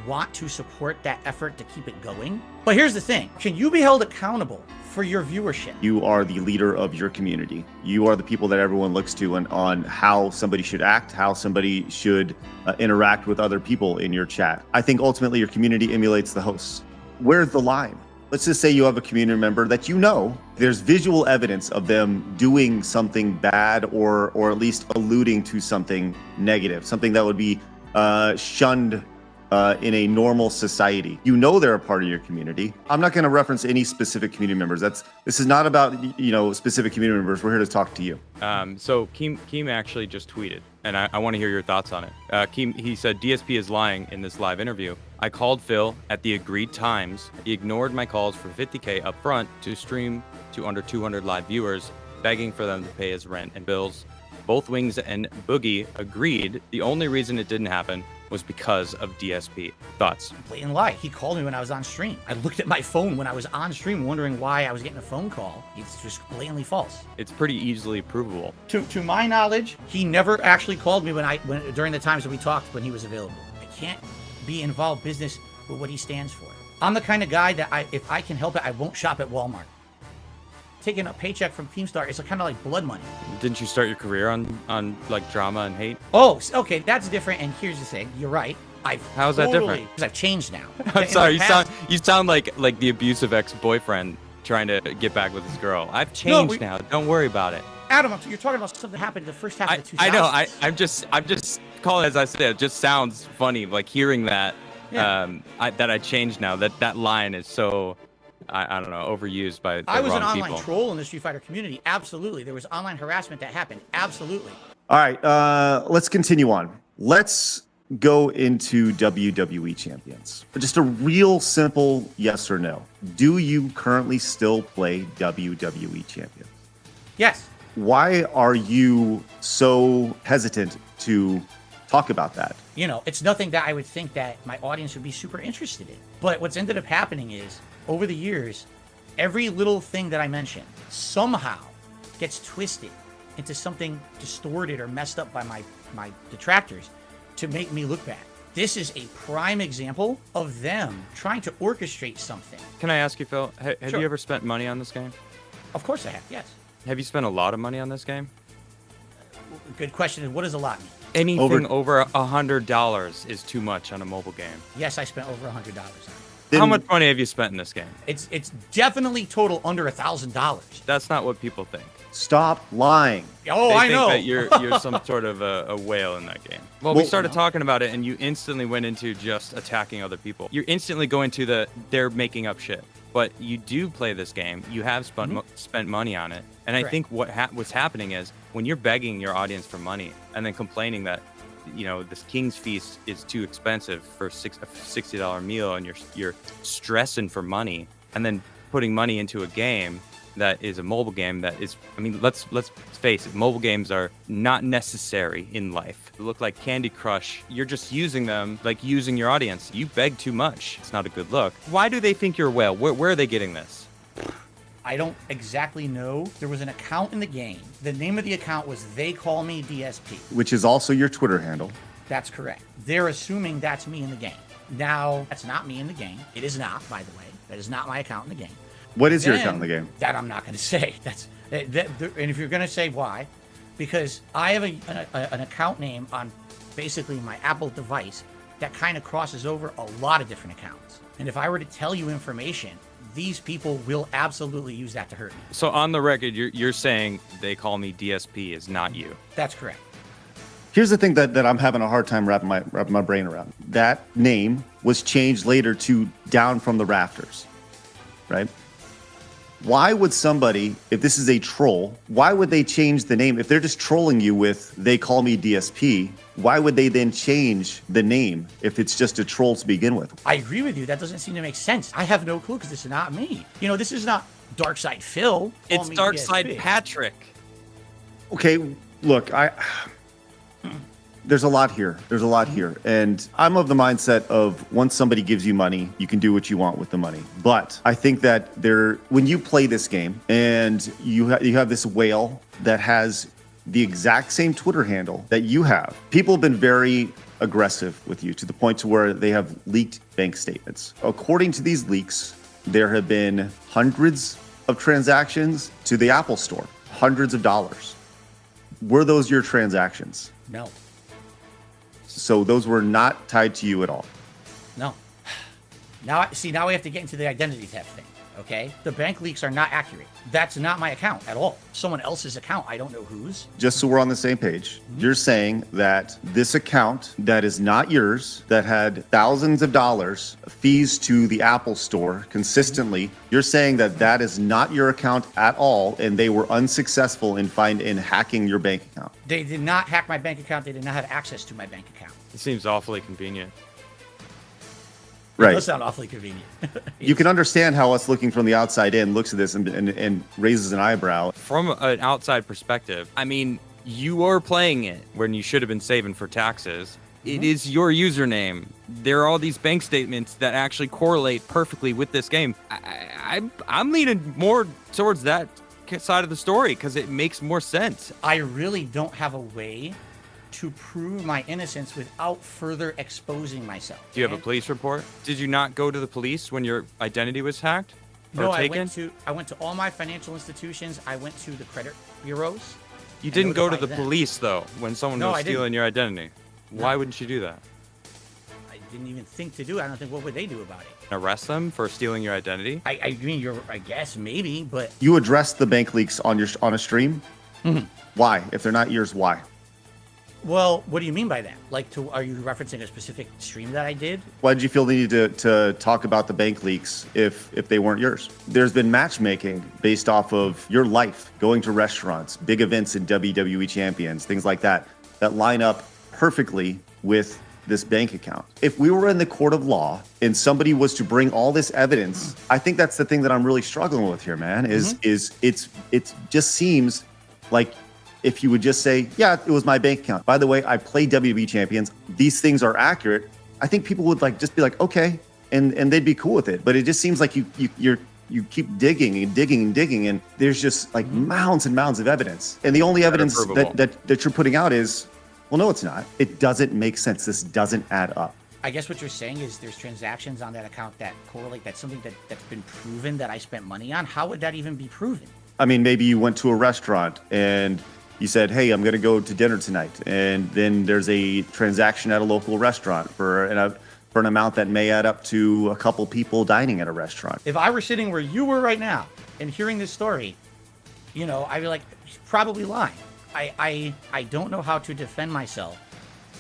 S4: want to support that effort to keep it going. But here's the thing. Can you be held accountable for your viewership?
S3: You are the leader of your community. You are the people that everyone looks to on how somebody should act, how somebody should interact with other people in your chat. I think ultimately your community emulates the hosts. Where's the line? Let's just say you have a community member that you know there's visual evidence of them doing something bad or at least alluding to something negative, something that would be shunned in a normal society. You know they're a part of your community. I'm not going to reference any specific community members. This is not about specific community members. We're here to talk to you.
S2: So Keem actually just tweeted, and I want to hear your thoughts on it. Keem, he said DSP is lying in this live interview. I called Phil at the agreed times. He ignored my calls for $50K up front to stream to under 200 live viewers, begging for them to pay his rent and bills. Both Wings and Boogie agreed. The only reason it didn't happen was because of DSP. Thoughts?
S4: Blatant lie. He called me when I was on stream. I looked at my phone when I was on stream, wondering why I was getting a phone call. It's just blatantly false.
S2: It's pretty easily provable.
S4: To my knowledge, he never actually called me during the times that we talked when he was available. I can't be involved business with what he stands for. I'm the kind of guy that if I can help it, I won't shop at Walmart. Taking a paycheck from Keemstar is kind of like blood money.
S2: Didn't you start your career on like drama and hate?
S4: Oh, okay, that's different. And here's the thing: you're right.
S2: How's that different?
S4: Because I've changed now.
S2: I'm sorry. You sound like the abusive ex-boyfriend trying to get back with this girl. I've changed now. Don't worry about it.
S4: Adam, you're talking about something that happened in the first half of the 2000s.
S2: I know. I'm just calling, as I said. It just sounds funny, like hearing that.
S4: Yeah.
S2: That I changed now. That line is so. I don't know, overused by the
S4: I was
S2: wrong
S4: an online
S2: people.
S4: troll in the Street Fighter community. Absolutely. There was online harassment that happened. Absolutely.
S3: All right, let's continue on. Let's go into WWE champions. Just a real simple yes or no. Do you currently still play WWE champions?
S4: Yes.
S3: Why are you so hesitant to talk about that?
S4: It's nothing that I would think that my audience would be super interested in. But what's ended up happening is, over the years, every little thing that I mention somehow gets twisted into something distorted or messed up by my detractors to make me look bad. This is a prime example of them trying to orchestrate something.
S2: Can I ask you, Phil? Have
S4: Sure.
S2: you ever spent money on this game?
S4: Of course I have, yes.
S2: Have you spent a lot of money on this game?
S4: Good question is, what does a lot mean?
S2: Anything over $100 is too much on a mobile game.
S4: Yes, I spent over $100 on it.
S2: How much money have you spent in this game?
S4: It's definitely total under $1,000.
S2: That's not what people think.
S3: Stop lying.
S4: Oh,
S2: They
S4: I
S2: think
S4: know.
S2: that you're some sort of a whale in that game. Well, we started talking about it, and you instantly went into just attacking other people. You're instantly going to they're making up shit. But you do play this game. You have spent money on it. And
S4: Correct.
S2: I think what's happening is when you're begging your audience for money and then complaining that, this King's Feast is too expensive for a $60 meal, and you're stressing for money, and then putting money into a game that is a mobile game that is, let's face it, mobile games are not necessary in life. They look like Candy Crush. You're just using them like using your audience. You beg too much. It's not a good look. Why do they think you're a whale? Where are they getting this?
S4: I don't exactly know. There was an account in the game. The name of the account was They Call Me DSP.
S3: Which is also your Twitter handle.
S4: That's correct. They're assuming that's me in the game. Now, that's not me in the game. It is not, by the way. That is not my account in the game.
S3: What is your account in the game?
S4: That I'm not going to say. And if you're going to say why, because I have an account name on basically my Apple device that kind of crosses over a lot of different accounts. And if I were to tell you information, these people will absolutely use that to hurt me.
S2: So on the record, you're saying they call me DSP is not you.
S4: That's correct.
S3: Here's the thing that I'm having a hard time wrapping my brain around. That name was changed later to Down from the Rafters, right? Why would somebody, if this is a troll, why would they change the name? If they're just trolling you with, they call me DSP, why would they then change the name if it's just a troll to begin with?
S4: I agree with you. That doesn't seem to make sense. I have no clue because this is not me. You know, this is not Darkside Phil.
S2: It's Darkside Patrick.
S3: Okay, look, there's a lot here. And I'm of the mindset of once somebody gives you money, you can do what you want with the money. But I think that when you play this game and you have this whale that has the exact same Twitter handle that you have, people have been very aggressive with you to the point to where they have leaked bank statements. According to these leaks, there have been hundreds of transactions to the Apple Store, hundreds of dollars. Were those your transactions?
S4: No.
S3: So those were not tied to you at all.
S4: No. Now we have to get into the identity theft thing, okay? The bank leaks are not accurate. That's not my account at all. Someone else's account. I don't know whose.
S3: Just so we're on the same page, you're saying that this account that is not yours, that had thousands of dollars fees to the Apple Store consistently, you're saying that that is not your account at all, and they were unsuccessful in hacking your bank account.
S4: They did not hack my bank account. They did not have access to my bank account.
S2: It seems awfully convenient.
S3: Right.
S4: It does sound awfully convenient.
S3: You can understand how us looking from the outside in looks at this and raises an eyebrow.
S2: From an outside perspective, I mean, you are playing it when you should have been saving for taxes. It is your username. There are all these bank statements that actually correlate perfectly with this game. I'm leaning more towards that side of the story because it makes more sense.
S4: I really don't have a way to prove my innocence without further exposing myself.
S2: Do you have a police report? Did you not go to the police when your identity was hacked?
S4: No,
S2: or taken?
S4: I went to all my financial institutions. I went to the credit bureaus.
S2: You didn't go to the police though when someone was stealing your identity.
S4: No.
S2: Why wouldn't you do that?
S4: I didn't even think to do it. I don't think, what would they do about it?
S2: Arrest them for stealing your identity?
S4: I mean, I guess maybe, but
S3: You addressed the bank leaks on a stream? Why? If they're not yours, why?
S4: well, what do you mean by that? Like, are you referencing a specific stream that I did?
S3: Why did you feel the need to talk about the bank leaks if they weren't yours? There's been matchmaking based off of your life, going to restaurants, big events in WWE Champions, things like that line up perfectly with this bank account. If we were in the court of law and somebody was to bring all this evidence, I think that's the thing that I'm really struggling with here, man, is it just seems like if you would just say, yeah, it was my bank account. By the way, I play WWE Champions. These things are accurate. I think people would just be like, okay, and they'd be cool with it. But it just seems like you keep digging and digging and digging, and there's just like mounds and mounds of evidence. And the only evidence that you're putting out is, well, no, it's not. It doesn't make sense. This doesn't add up.
S4: I guess what you're saying is there's transactions on that account that correlate. That's something that's been proven that I spent money on. How would that even be proven? I
S3: mean, maybe you went to a restaurant and you said, hey, I'm going to go to dinner tonight. And then there's a transaction at a local restaurant for an amount that may add up to a couple people dining at a restaurant.
S4: If I were sitting where you were right now and hearing this story, I'd be like, he's probably lying. I don't know how to defend myself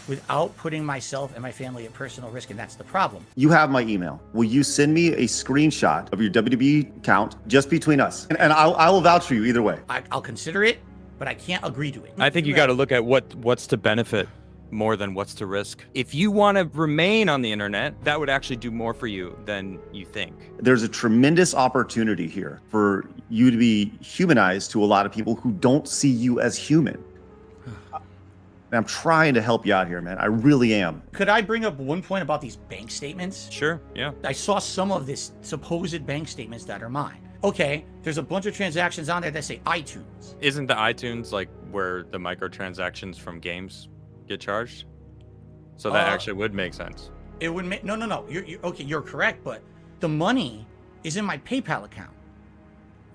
S4: without putting myself and my family at personal risk, and that's the problem.
S3: You have my email. Will you send me a screenshot of your WWE account just between us? And I will vouch for you either way.
S4: I'll consider it, but I can't agree to it.
S2: I think you got to look at what's to benefit more than what's to risk. If you want to remain on the internet, that would actually do more for you than you think.
S3: There's a tremendous opportunity here for you to be humanized to a lot of people who don't see you as human. And I'm trying to help you out here, man. I really am.
S4: Could I bring up one point about these bank statements?
S2: Sure, yeah.
S4: I saw some of this supposed bank statements that are mine. Okay, there's a bunch of transactions on there that say iTunes.
S2: Isn't the iTunes like where the microtransactions from games get charged? So that actually would make sense.
S4: It would make no. You're okay. You're correct, but the money is in my PayPal account.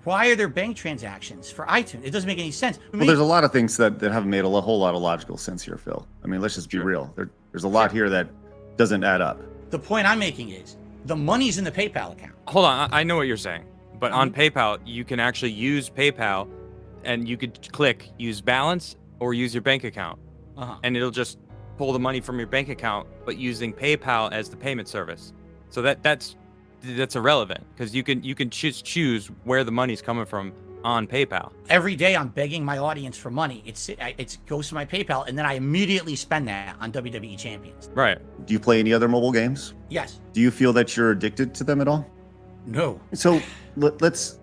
S4: Why are there bank transactions for iTunes? It doesn't make any sense.
S3: Well, there's a lot of things that haven't made a whole lot of logical sense here, Phil. I mean, let's just be real. There's a lot here that doesn't add up.
S4: The point I'm making is the money's in the PayPal account.
S2: Hold on, I know what you're saying, but on PayPal, you can actually use PayPal, and you could click use balance or use your bank account, and it'll just pull the money from your bank account, but using PayPal as the payment service. So that's irrelevant because you can choose where the money's coming from on PayPal.
S4: Every day I'm begging my audience for money. It goes to my PayPal, and then I immediately spend that on WWE Champions.
S2: Right.
S3: Do you play any other mobile games?
S4: Yes.
S3: Do you feel that you're addicted to them at all?
S4: No.
S3: So let's.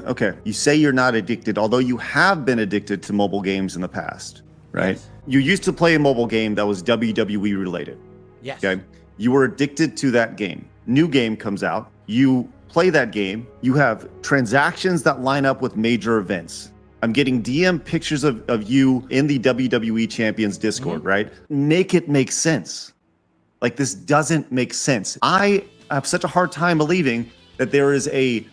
S3: Okay, you say you're not addicted, although you have been addicted to mobile games in the past, right?
S4: Yes.
S3: You used to play a mobile game that was WWE related.
S4: Yes.
S3: Okay. You were addicted to that game. New game comes out. You play that game. You have transactions that line up with major events. I'm getting DM pictures of you in the WWE Champions Discord, right? Make it make sense. Like, this doesn't make sense. I have such a hard time believing that there is a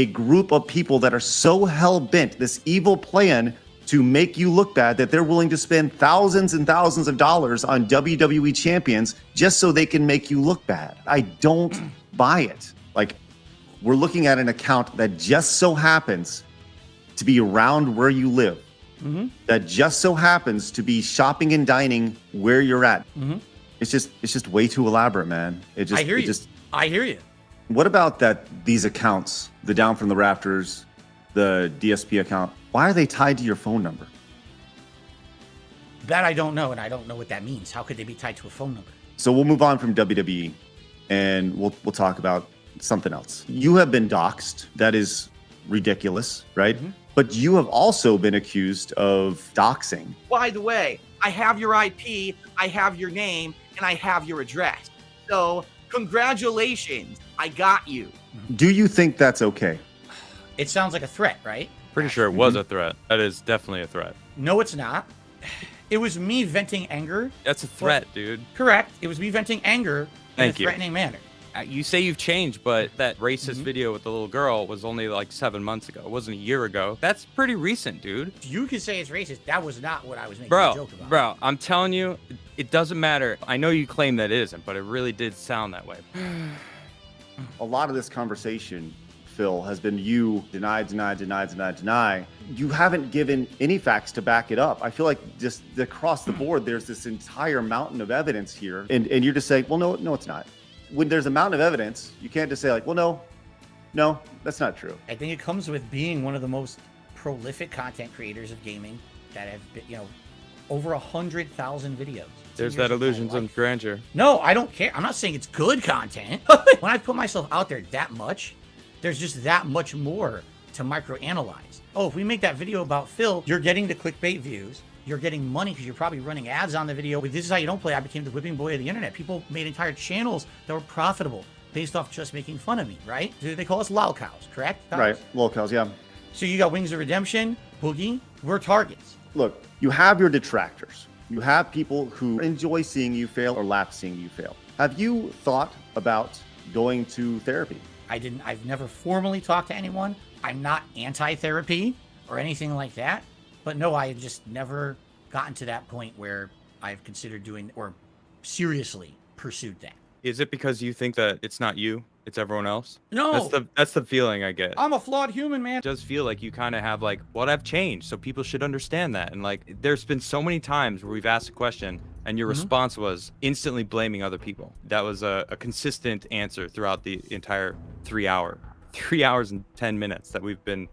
S3: group of people that are so hell-bent, this evil plan to make you look bad, that they're willing to spend thousands and thousands of dollars on WWE champions just so they can make you look bad. I don't buy it. Like, we're looking at an account that just so happens to be around where you live, that just so happens to be shopping and dining where you're at. It's just way too elaborate, man.
S4: I hear you.
S3: What about these accounts, the Down from the Rafters, the DSP account, why are they tied to your phone number?
S4: That I don't know, and I don't know what that means. How could they be tied to a phone number?
S3: So we'll move on from WWE, and we'll talk about something else. You have been doxxed. That is ridiculous, right? But you have also been accused of doxing.
S7: By the way, I have your IP, I have your name, and I have your address. So congratulations, I got you.
S3: Do you think that's okay?
S4: It sounds like a threat, right?
S2: Pretty sure it was a threat. That is definitely a threat.
S4: No, it's not. It was me venting anger.
S2: That's a threat, dude.
S4: Correct. It was me venting anger in a threatening manner.
S2: You say you've changed, but that racist video with the little girl was only like 7 months ago. It wasn't a year ago. That's pretty recent, dude.
S4: You could say it's racist. That was not what I was making a joke about.
S2: Bro, I'm telling you, it doesn't matter. I know you claim that it isn't, but it really did sound that way.
S3: A lot of this conversation, Phil, has been you deny. You haven't given any facts to back it up. I feel like just across the board, there's this entire mountain of evidence here. And you're just saying, well, no, it's not. When there's a mountain of evidence, you can't just say like, well, no, that's not true.
S4: I think it comes with being one of the most prolific content creators of gaming that have been, over 100,000 videos.
S2: There's that Illusions and Grandeur.
S4: No, I don't care. I'm not saying it's good content. When I put myself out there that much, there's just that much more to microanalyze. Oh, if we make that video about Phil, you're getting the clickbait views. You're getting money because you're probably running ads on the video. This is how you don't play. I became the whipping boy of the internet. People made entire channels that were profitable based off just making fun of me, right? They call us LOLCOWs, correct?
S3: Right, LOLCOWs, yeah.
S4: So you got Wings of Redemption, Boogie, we're targets.
S3: Look, you have your detractors. You have people who enjoy seeing you fail or laugh seeing you fail. Have you thought about going to therapy?
S4: I've never formally talked to anyone. I'm not anti-therapy or anything like that. But no, I just never gotten to that point where I've considered doing or seriously pursued that.
S2: Is it because you think that it's not you, it's everyone else?
S4: No.
S2: That's the feeling I get.
S4: I'm a flawed human, man.
S2: It does feel like you kind of have like, well, I've changed, so people should understand that. And like, there's been so many times where we've asked a question and your response was instantly blaming other people. That was a consistent answer throughout the entire 3 hours and 10 minutes that we've been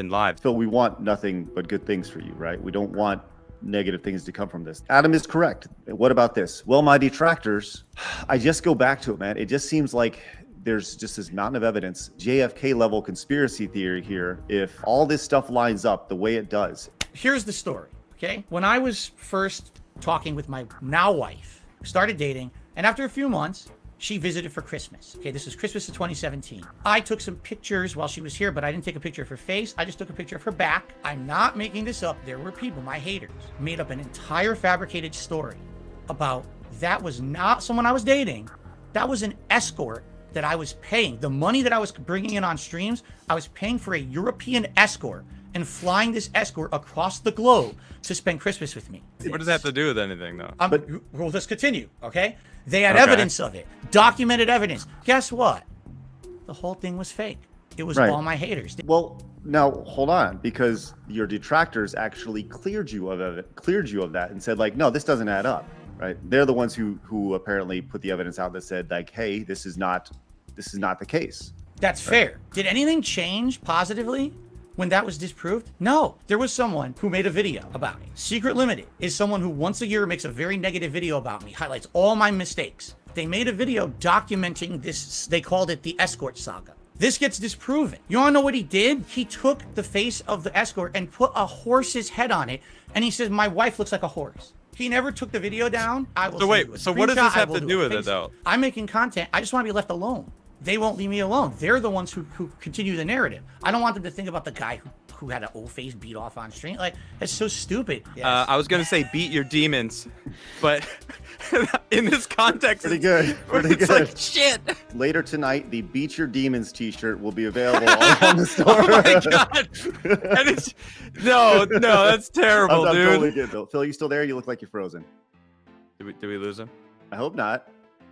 S2: live.
S3: Phil, we want nothing but good things for you, right? We don't want negative things to come from this. Adam is correct. What about this? Well, my detractors, I just go back to it, man. It just seems like there's just this mountain of evidence, JFK level conspiracy theory here. If all this stuff lines up the way it does.
S4: Here's the story, okay? When I was first talking with my now wife, started dating, and after a few months, she visited for Christmas. Okay, this was Christmas of 2017. I took some pictures while she was here, but I didn't take a picture of her face. I just took a picture of her back. I'm not making this up. There were people, my haters, made up an entire fabricated story about that was not someone I was dating. That was an escort that I was paying. The money that I was bringing in on streams, I was paying for a European escort and flying this escort across the globe to spend Christmas with me.
S2: What does that have to do with anything, though?
S4: Well, let's continue, okay? They had evidence of it, documented evidence. Guess what? The whole thing was fake. It was all my haters.
S3: Well, now hold on, because your detractors actually cleared you of that and said like, no, this doesn't add up, right? They're the ones who apparently put the evidence out that said like, hey, this is not the case.
S4: That's fair. Did anything change positively when that was disproved? No. There was someone who made a video about me. Secret Limited is someone who once a year makes a very negative video about me, highlights all my mistakes. They made a video documenting this. They called it the Escort Saga. This gets disproven. You wanna know what he did? He took the face of the escort and put a horse's head on it, and he says, my wife looks like a horse. He never took the video down. I will.
S2: So wait, so what does this have to do with it, though?
S4: I'm making content. I just want to be left alone. They won't leave me alone. They're the ones who continue the narrative. I don't want them to think about the guy who had an old face beat off on stream. Like, that's so stupid. Yes.
S2: I was gonna say beat your demons, but in this context,
S3: Pretty good. Pretty good.
S2: Like shit.
S3: Later tonight, the Beat Your Demons t-shirt will be available on the store.
S2: Oh my god! And it's no, that's terrible,
S3: I'm
S2: dude.
S3: totally good, Phil. Phil, you still there? You look like you're frozen.
S2: Did we lose him?
S3: I hope not.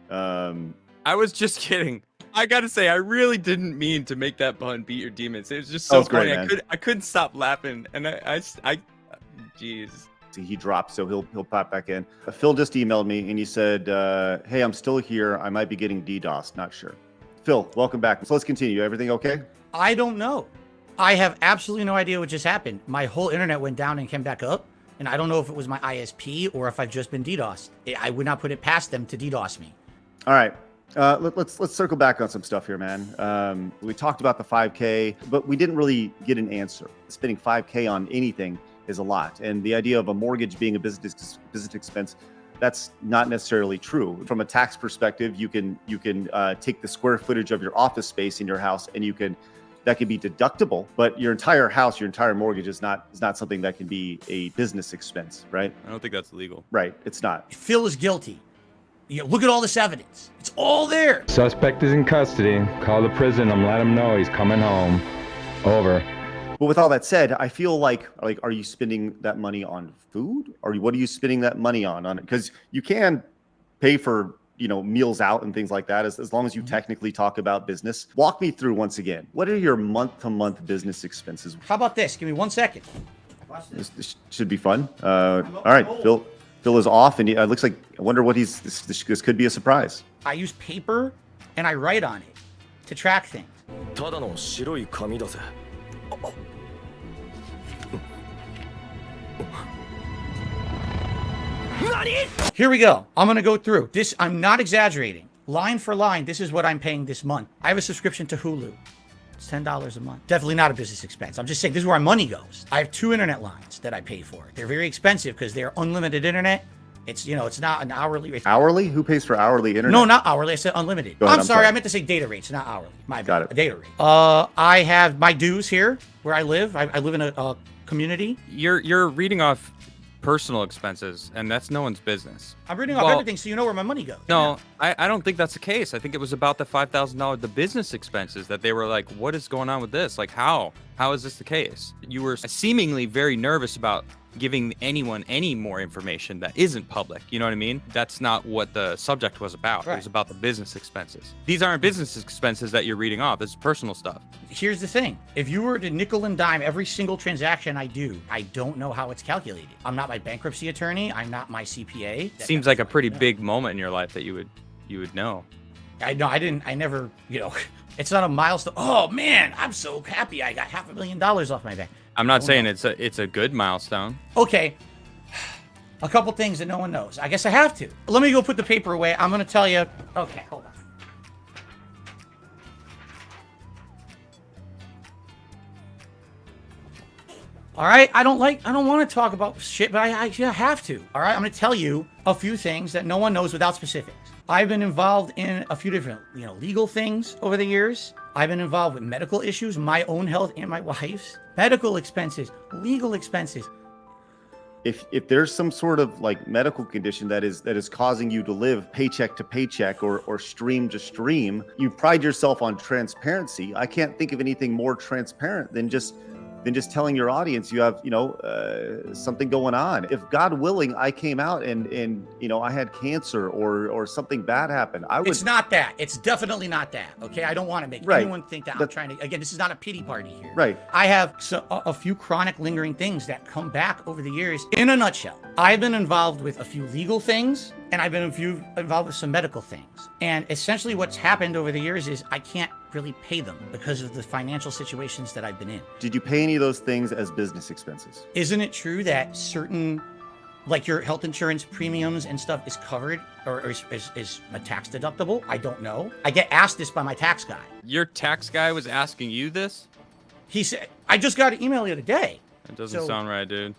S2: I was just kidding. I gotta say, I really didn't mean to make that pun. Beat your demons. It was just so funny.
S3: Great, man.
S2: I couldn't stop laughing, and I jeez.
S3: He dropped, so he'll pop back in. Phil just emailed me and he said, "Hey, I'm still here. I might be getting DDoS. Not sure." Phil, welcome back. So let's continue. Everything okay?
S4: I don't know. I have absolutely no idea what just happened. My whole internet went down and came back up, and I don't know if it was my ISP or if I've just been DDoSed. I would not put it past them to DDoS me.
S3: All right. Let's circle back on some stuff here, man. We talked about the 5K, but we didn't really get an answer. Spending 5K on anything is a lot, and the idea of a mortgage being a business expense, that's not necessarily true. From a tax perspective, you can take the square footage of your office space in your house, and that can be deductible. But your entire house, your entire mortgage is not something that can be a business expense, right?
S2: I don't think that's legal.
S3: Right, it's not.
S4: Phil is guilty. You look at all this evidence. It's all there.
S8: Suspect is in custody. Call the prison and let him know he's coming home. Over.
S3: But with all that said, I feel like are you spending that money on food, or what are you spending that money on it? Because you can pay for meals out and things like that as long as you technically talk about business. Walk me through once again. What are your month-to-month business expenses?
S4: How about this? Give me 1 second.
S3: This should be fun. All right, Phil is off, and it looks like I wonder what this could be a surprise.
S4: I use paper and I write on it to track things. Here we go. I'm going to go through this. I'm not exaggerating. Line for line, this is what I'm paying this month. I have a subscription to Hulu. It's $10 a month. Definitely not a business expense. I'm just saying this is where my money goes. I have 2 internet lines that I pay for. They're very expensive because they're unlimited internet. It's, it's not an hourly rate.
S3: Hourly? Who pays for hourly internet?
S4: No, not hourly. I said unlimited.
S3: Go ahead,
S4: I'm sorry. I meant to say data rates, not hourly. My
S3: Got it.
S4: A data rate. I have my dues here where I live. I live in a community.
S2: You're reading off personal expenses, and that's no one's business.
S4: I'm reading off everything so you know where my money goes.
S2: No, I don't think that's the case. I think it was about the $5,000, the business expenses, that they were like, what is going on with this? Like, how is this the case? You were seemingly very nervous about giving anyone any more information that isn't public. You know what I mean? That's not what the subject was about.
S4: Right.
S2: It was about the business expenses. These aren't business expenses that you're reading off. This is personal stuff.
S4: Here's the thing. If you were to nickel and dime every single transaction I do, I don't know how it's calculated. I'm not my bankruptcy attorney. I'm not my CPA.
S2: Seems like a pretty big moment in your life that you would know.
S4: I never, it's not a milestone. Oh man, I'm so happy I got $500,000 off my bank.
S2: I'm not saying it's a good milestone.
S4: Okay. A couple things that no one knows. I guess I have to. Let me go put the paper away. I'm going to tell you. Okay, hold on. All right, I don't want to talk about shit, but I have to. All right, I'm going to tell you a few things that no one knows without specifics. I've been involved in a few different, legal things over the years. I've been involved with medical issues, my own health and my wife's. Medical expenses, legal expenses.
S3: if there's some sort of like medical condition that is causing you to live paycheck to paycheck or stream to stream, you pride yourself on transparency. I can't think of anything more transparent than just telling your audience you have, something going on. If God willing, I came out and I had cancer or something bad happened, I would.
S4: It's not that. It's definitely not that. Okay, I don't want to make anyone think that I'm trying to. Again, this is not a pity party here.
S3: Right.
S4: I have a few chronic, lingering things that come back over the years. In a nutshell, I've been involved with a few legal things, and I've been involved with some medical things. And essentially, what's happened over the years is I can't really pay them because of the financial situations that I've been in.
S3: Did you pay any of those things as business expenses?
S4: Isn't it true that certain, like your health insurance premiums and stuff is covered or is a tax deductible? I don't know. I get asked this by my tax guy.
S2: Your tax guy was asking you this?
S4: He said, I just got an email the other day.
S2: It doesn't sound right, dude.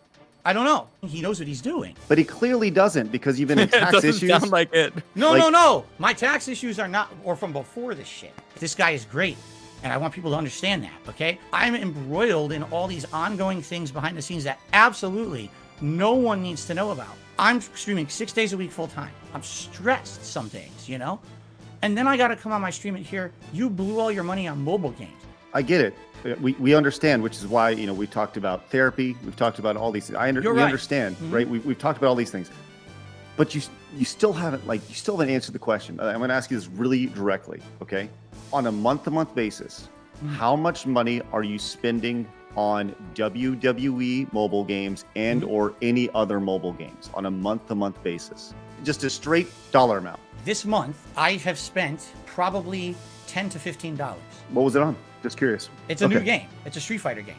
S4: I don't know. He knows what he's doing.
S3: But he clearly doesn't, because you've been in tax
S2: it doesn't
S3: issues.
S2: sound like it.
S4: No. My tax issues are not, or from before this shit. This guy is great, and I want people to understand that, okay? I'm embroiled in all these ongoing things behind the scenes that absolutely no one needs to know about. I'm streaming 6 days a week full time. I'm stressed some days, And then I got to come on my stream and hear, you blew all your money on mobile games.
S3: I get it. We understand, which is why, we talked about therapy. We've talked about all these things. We understand, right? We've talked about all these things. But you still haven't answered the question. I'm going to ask you this really directly, okay? On a month-to-month basis, how much money are you spending on WWE mobile games and or any other mobile games on a month-to-month basis? Just a straight dollar amount.
S4: This month, I have spent probably $10 to $15.
S3: What was it on? Just curious.
S4: It's a new game. It's a Street Fighter game.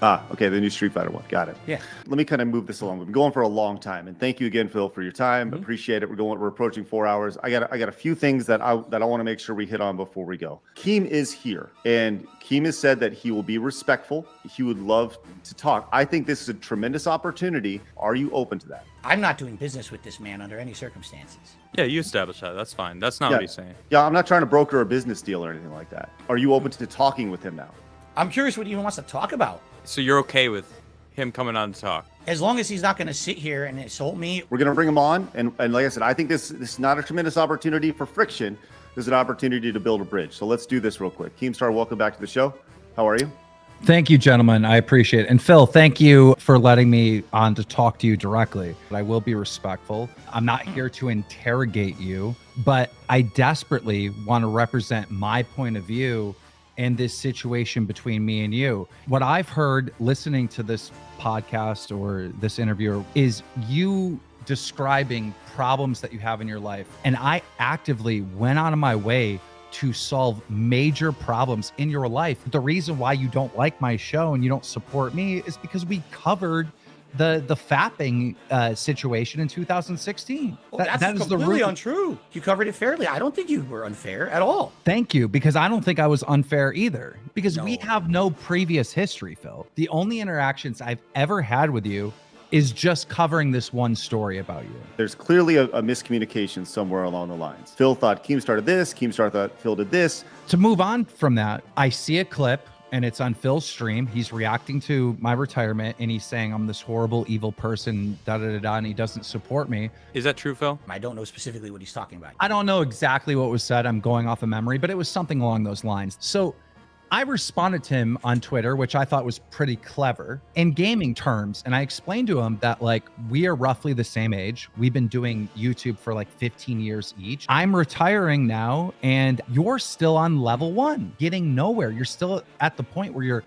S3: Okay, the new Street Fighter one. Got it.
S4: Yeah.
S3: Let me kind of move this along. We've been going for a long time, and thank you again, Phil, for your time. Appreciate it. We're approaching 4 hours. I got a few things that I want to make sure we hit on before we go. Keem is here, and Keem has said that he will be respectful. He would love to talk. I think this is a tremendous opportunity. Are you open to that?
S4: I'm not doing business with this man under any circumstances.
S2: Yeah, you established that. That's fine. That's not what he's saying.
S3: Yeah, I'm not trying to broker a business deal or anything like that. Are you open to talking with him now?
S4: I'm curious what he even wants to talk about.
S2: So you're okay with him coming on to talk?
S4: As long as he's not going to sit here and insult me.
S3: We're going to bring him on. And like I said, I think this is not a tremendous opportunity for friction. This is an opportunity to build a bridge. So let's do this real quick. Keemstar, welcome back to the show. How are you?
S9: Thank you, gentlemen. I appreciate it. And Phil, thank you for letting me on to talk to you directly. I will be respectful. I'm not here to interrogate you, but I desperately want to represent my point of view in this situation between me and you. What I've heard listening to this podcast or this interview is you describing problems that you have in your life. And I actively went out of my way to solve major problems in your life. The reason why you don't like my show and you don't support me is because we covered the fapping situation in 2016.
S4: Well, that's completely untrue. You covered it fairly. I don't think you were unfair at all.
S9: Thank you, because I don't think I was unfair either, because we have no previous history, Phil. The only interactions I've ever had with you is just covering this one story about you.
S3: There's clearly a miscommunication somewhere along the lines. Phil thought Keemstar did this. Keemstar thought Phil did this.
S9: To move on from that, I see a clip and it's on Phil's stream. He's reacting to my retirement and he's saying I'm this horrible, evil person, and he doesn't support me.
S2: Is that true, Phil?
S4: I don't know specifically what he's talking about.
S9: I don't know exactly what was said. I'm going off of memory, but it was something along those lines. So I responded to him on Twitter, which I thought was pretty clever in gaming terms. And I explained to him that we are roughly the same age. We've been doing YouTube for 15 years each. I'm retiring now and you're still on level 1, getting nowhere. You're still at the point where you're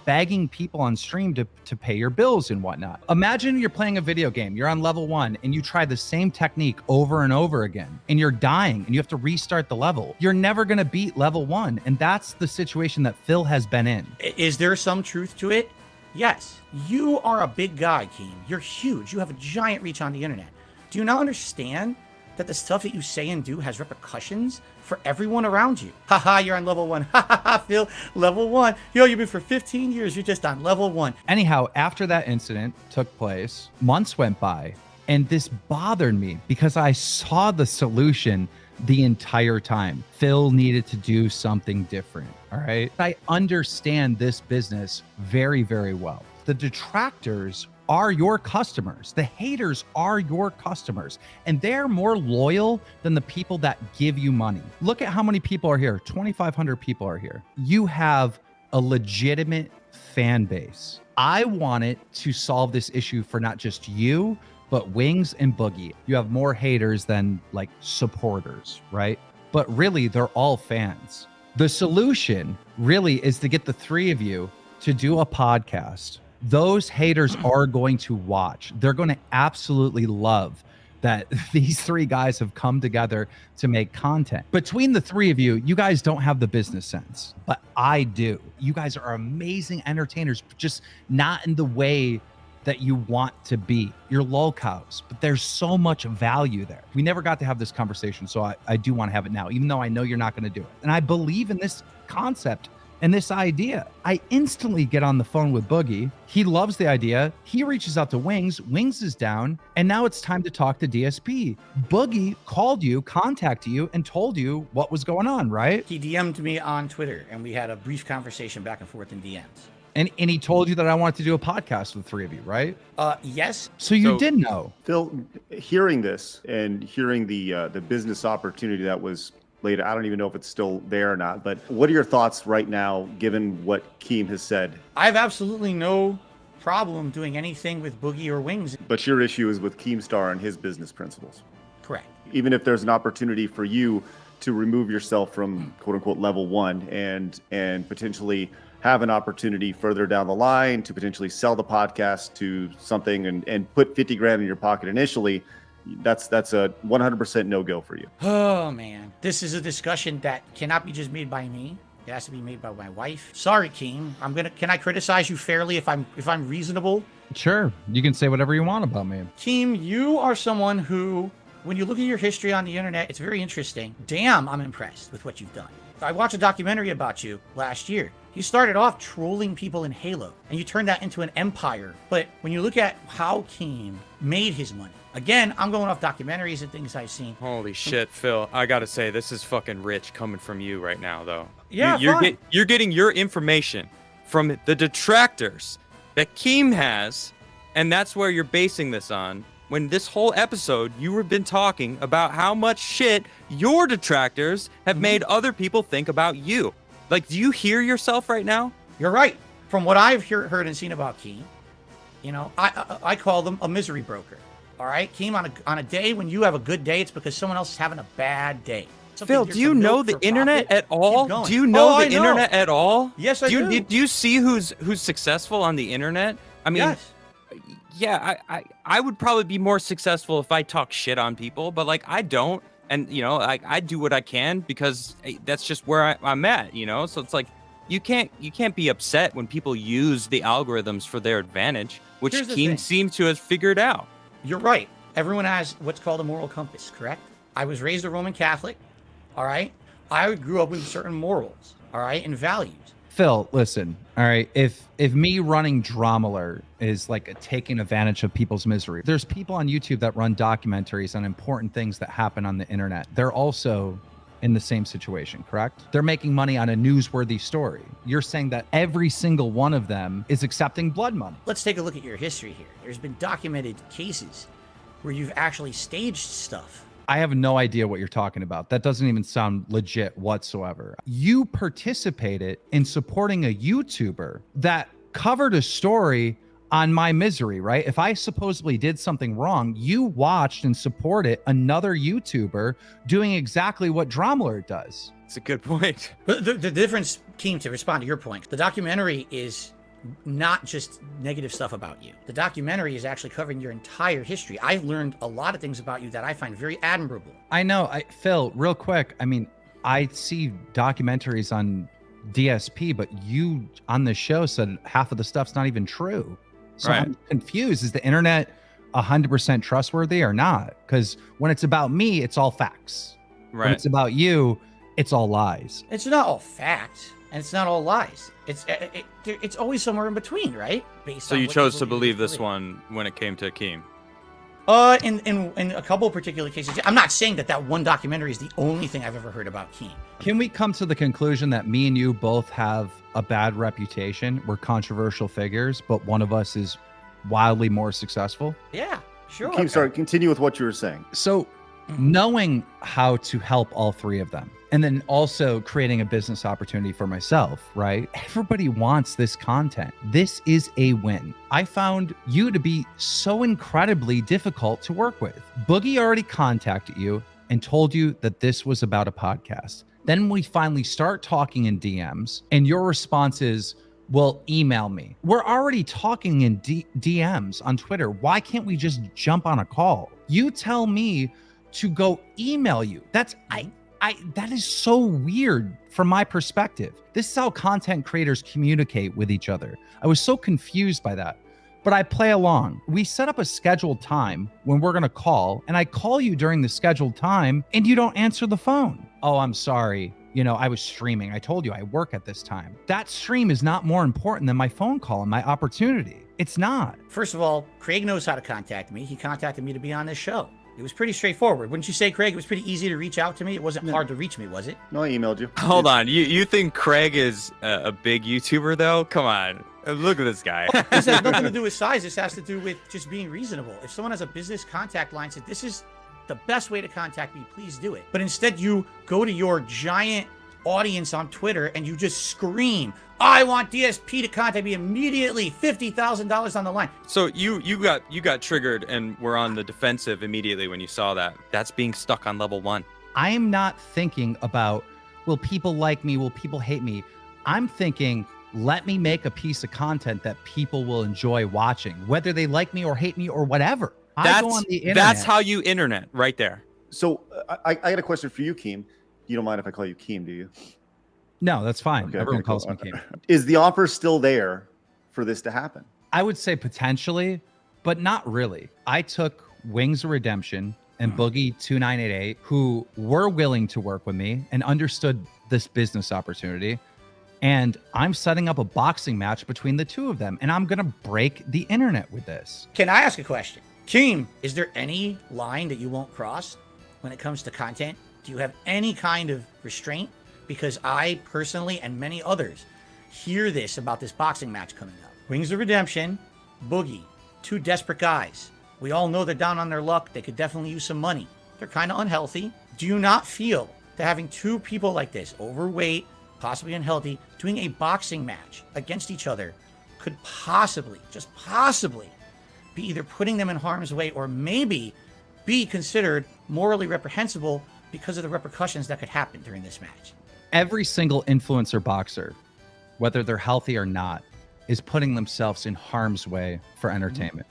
S9: begging people on stream to pay your bills and whatnot. Imagine you're playing a video game, you're on level 1 and you try the same technique over and over again and you're dying and you have to restart the level. You're never going to beat level 1. And that's the situation that Phil has been in.
S4: Is there some truth to it? Yes. You are a big guy, Keem. You're huge. You have a giant reach on the internet. Do you not understand that the stuff that you say and do has repercussions for everyone around you? Haha, you're on level 1. Ha ha ha, Phil, level 1. Yo, you've been for 15 years. You're just on level 1.
S9: Anyhow, after that incident took place, months went by, and this bothered me because I saw the solution the entire time. Phil needed to do something different, all right? I understand this business very, very well. The detractors are your customers. The haters are your customers, and they're more loyal than the people that give you money. Look at how many people are here. 2,500 people are here. You have a legitimate fan base. I wanted to solve this issue for not just you, but Wings and Boogie. You have more haters than like supporters, right? But really, they're all fans. The solution really is to get the three of you to do a podcast. Those haters are going to watch. They're going to absolutely love that these three guys have come together to make content. Between the three of you, you guys don't have the business sense, but I do. You guys are amazing entertainers, just not in the way that you want to be. You're LOLCOWs, but there's so much value there. We never got to have this conversation, so I do want to have it now, even though I know you're not going to do it. And I believe in this concept and this idea. I instantly get on the phone with Boogie. He loves the idea. He reaches out to Wings. Wings is down. And now it's time to talk to DSP. Boogie called you, contacted you, and told you what was going on, right?
S4: He DM'd me on Twitter, and we had a brief conversation back and forth in DMs.
S9: And he told you that I wanted to do a podcast with the three of you, right?
S4: Yes.
S9: So you did know.
S3: Phil, hearing this and hearing the business opportunity that was laid, I don't even know if it's still there or not, but what are your thoughts right now, given what Keem has said?
S4: I have absolutely no problem doing anything with Boogie or Wings.
S3: But your issue is with Keemstar and his business principles.
S4: Correct.
S3: Even if there's an opportunity for you to remove yourself from quote unquote level one and potentially have an opportunity further down the line to potentially sell the podcast to something and put 50 grand in your pocket initially, that's a 100% no-go for you.
S4: Oh man, this is a discussion that cannot be just made by me. It has to be made by my wife. Sorry, Keem. Can I criticize you fairly if I'm reasonable?
S9: Sure, you can say whatever you want about me.
S4: Keem, you are someone who, when you look at your history on the internet, it's very interesting. Damn, I'm impressed with what you've done. I watched a documentary about you last year. You started off trolling people in Halo, and you turned that into an empire. But when you look at how Keem made his money, again, I'm going off documentaries and things I've seen.
S2: Holy shit, Phil. I gotta say, this is fucking rich coming from you right now, though.
S4: Yeah,
S2: you're getting your information from the detractors that Keem has, and that's where you're basing this on. When this whole episode, you have been talking about how much shit your detractors have made other people think about you. Like, do you hear yourself right now?
S4: You're right. From what I've heard and seen about Keem, you know, I call them a misery broker. All right, Keem, on a day when you have a good day, it's because someone else is having a bad day.
S2: Phil, do you know the internet at all? Do you know the internet at all?
S4: Yes, I do.
S2: Do you see who's successful on the internet? I mean,
S4: yes.
S2: Yeah, I would probably be more successful if I talk shit on people, but like I don't, and you know, I do what I can because that's just where I'm at, you know. So it's like you can't be upset when people use the algorithms for their advantage, which Keem seems to have figured out.
S4: You're right. Everyone has what's called a moral compass, correct? I was raised a Roman Catholic, all right? I grew up with certain morals, all right, and values.
S9: Phil, listen, all right, if me running Drama is like taking advantage of people's misery, there's people on YouTube that run documentaries on important things that happen on the internet. They're also in the same situation, correct? They're making money on a newsworthy story. You're saying that every single one of them is accepting blood money.
S4: Let's take a look at your history here. There's been documented cases where you've actually staged stuff.
S9: I have no idea what you're talking about. That doesn't even sound legit whatsoever. You participated in supporting a YouTuber that covered a story on my misery, right? If I supposedly did something wrong, you watched and supported another YouTuber doing exactly what Drama does.
S2: It's a good point.
S4: But the difference, Keem, to respond to your point, the documentary is not just negative stuff about you. The documentary is actually covering your entire history. I've learned a lot of things about you that I find very admirable.
S9: I know. Phil, real quick, I mean, I see documentaries on DSP, but you on the show said half of the stuff's not even true. So right. I'm confused. Is the internet 100% trustworthy or not? Because when it's about me, it's all facts.
S2: Right.
S9: When it's about you, it's all lies. It's
S4: not all facts. And it's not all lies. It's always somewhere in between, right?
S2: So you chose to believe this one when it came to Keem?
S4: In a couple of particular cases. I'm not saying that one documentary is the only thing I've ever heard about Keem.
S9: Can we come to the conclusion that me and you both have a bad reputation? We're controversial figures, but one of us is wildly more successful.
S4: Yeah, sure.
S3: Keemstar, continue with what you were saying.
S9: So knowing how to help all three of them, and then also creating a business opportunity for myself, right? Everybody wants this content. This is a win. I found you to be so incredibly difficult to work with. Boogie already contacted you and told you that this was about a podcast. Then we finally start talking in DMs, and your response is, well, email me. We're already talking in DMs on Twitter. Why can't we just jump on a call? You tell me to go email you. That is so weird from my perspective. This is how content creators communicate with each other. I was so confused by that, but I play along. We set up a scheduled time when we're gonna call, and I call you during the scheduled time and you don't answer the phone. Oh, I'm sorry. You know, I was streaming. I told you I work at this time. That stream is not more important than my phone call and my opportunity. It's not.
S4: First of all, Craig knows how to contact me. He contacted me to be on this show. It was pretty straightforward. Wouldn't you say, Craig? It was pretty easy to reach out to me. It wasn't hard to reach me, was it?
S3: No, I emailed you.
S2: Hold on. You think Craig is a big YouTuber, though? Come on. Look at this guy.
S4: This has nothing to do with size. This has to do with just being reasonable. If someone has a business contact line, said, this is the best way to contact me, please do it. But instead, you go to your giant audience on Twitter and you just scream, I want DSP to contact me immediately, $50,000 on the line.
S2: So you got triggered and were on the defensive immediately when you saw that. That's being stuck on level 1.
S9: I am not thinking about, will people like me? Will people hate me? I'm thinking, let me make a piece of content that people will enjoy watching, whether they like me or hate me or whatever. I go on the internet.
S2: That's how you internet right there.
S3: So I got a question for you, Keem. You don't mind if I call you Keem, do you?
S9: No, that's fine.
S3: Okay,
S9: Everyone
S3: cool.
S9: calls me Keem.
S3: Is the offer still there for this to happen?
S9: I would say potentially, but not really. I took Wings of Redemption and Boogie 2988, who were willing to work with me and understood this business opportunity. And I'm setting up a boxing match between the two of them, and I'm going to break the internet with this.
S4: Can I ask a question? Keem, is there any line that you won't cross when it comes to content? Do you have any kind of restraint? Because I personally and many others hear this about this boxing match coming up. Wings of Redemption, Boogie, two desperate guys. We all know they're down on their luck. They could definitely use some money. They're kind of unhealthy. Do you not feel that having two people like this, overweight, possibly unhealthy, doing a boxing match against each other could possibly, just possibly, be either putting them in harm's way or maybe be considered morally reprehensible because of the repercussions that could happen during this match?
S9: Every single influencer boxer, whether they're healthy or not, is putting themselves in harm's way for entertainment.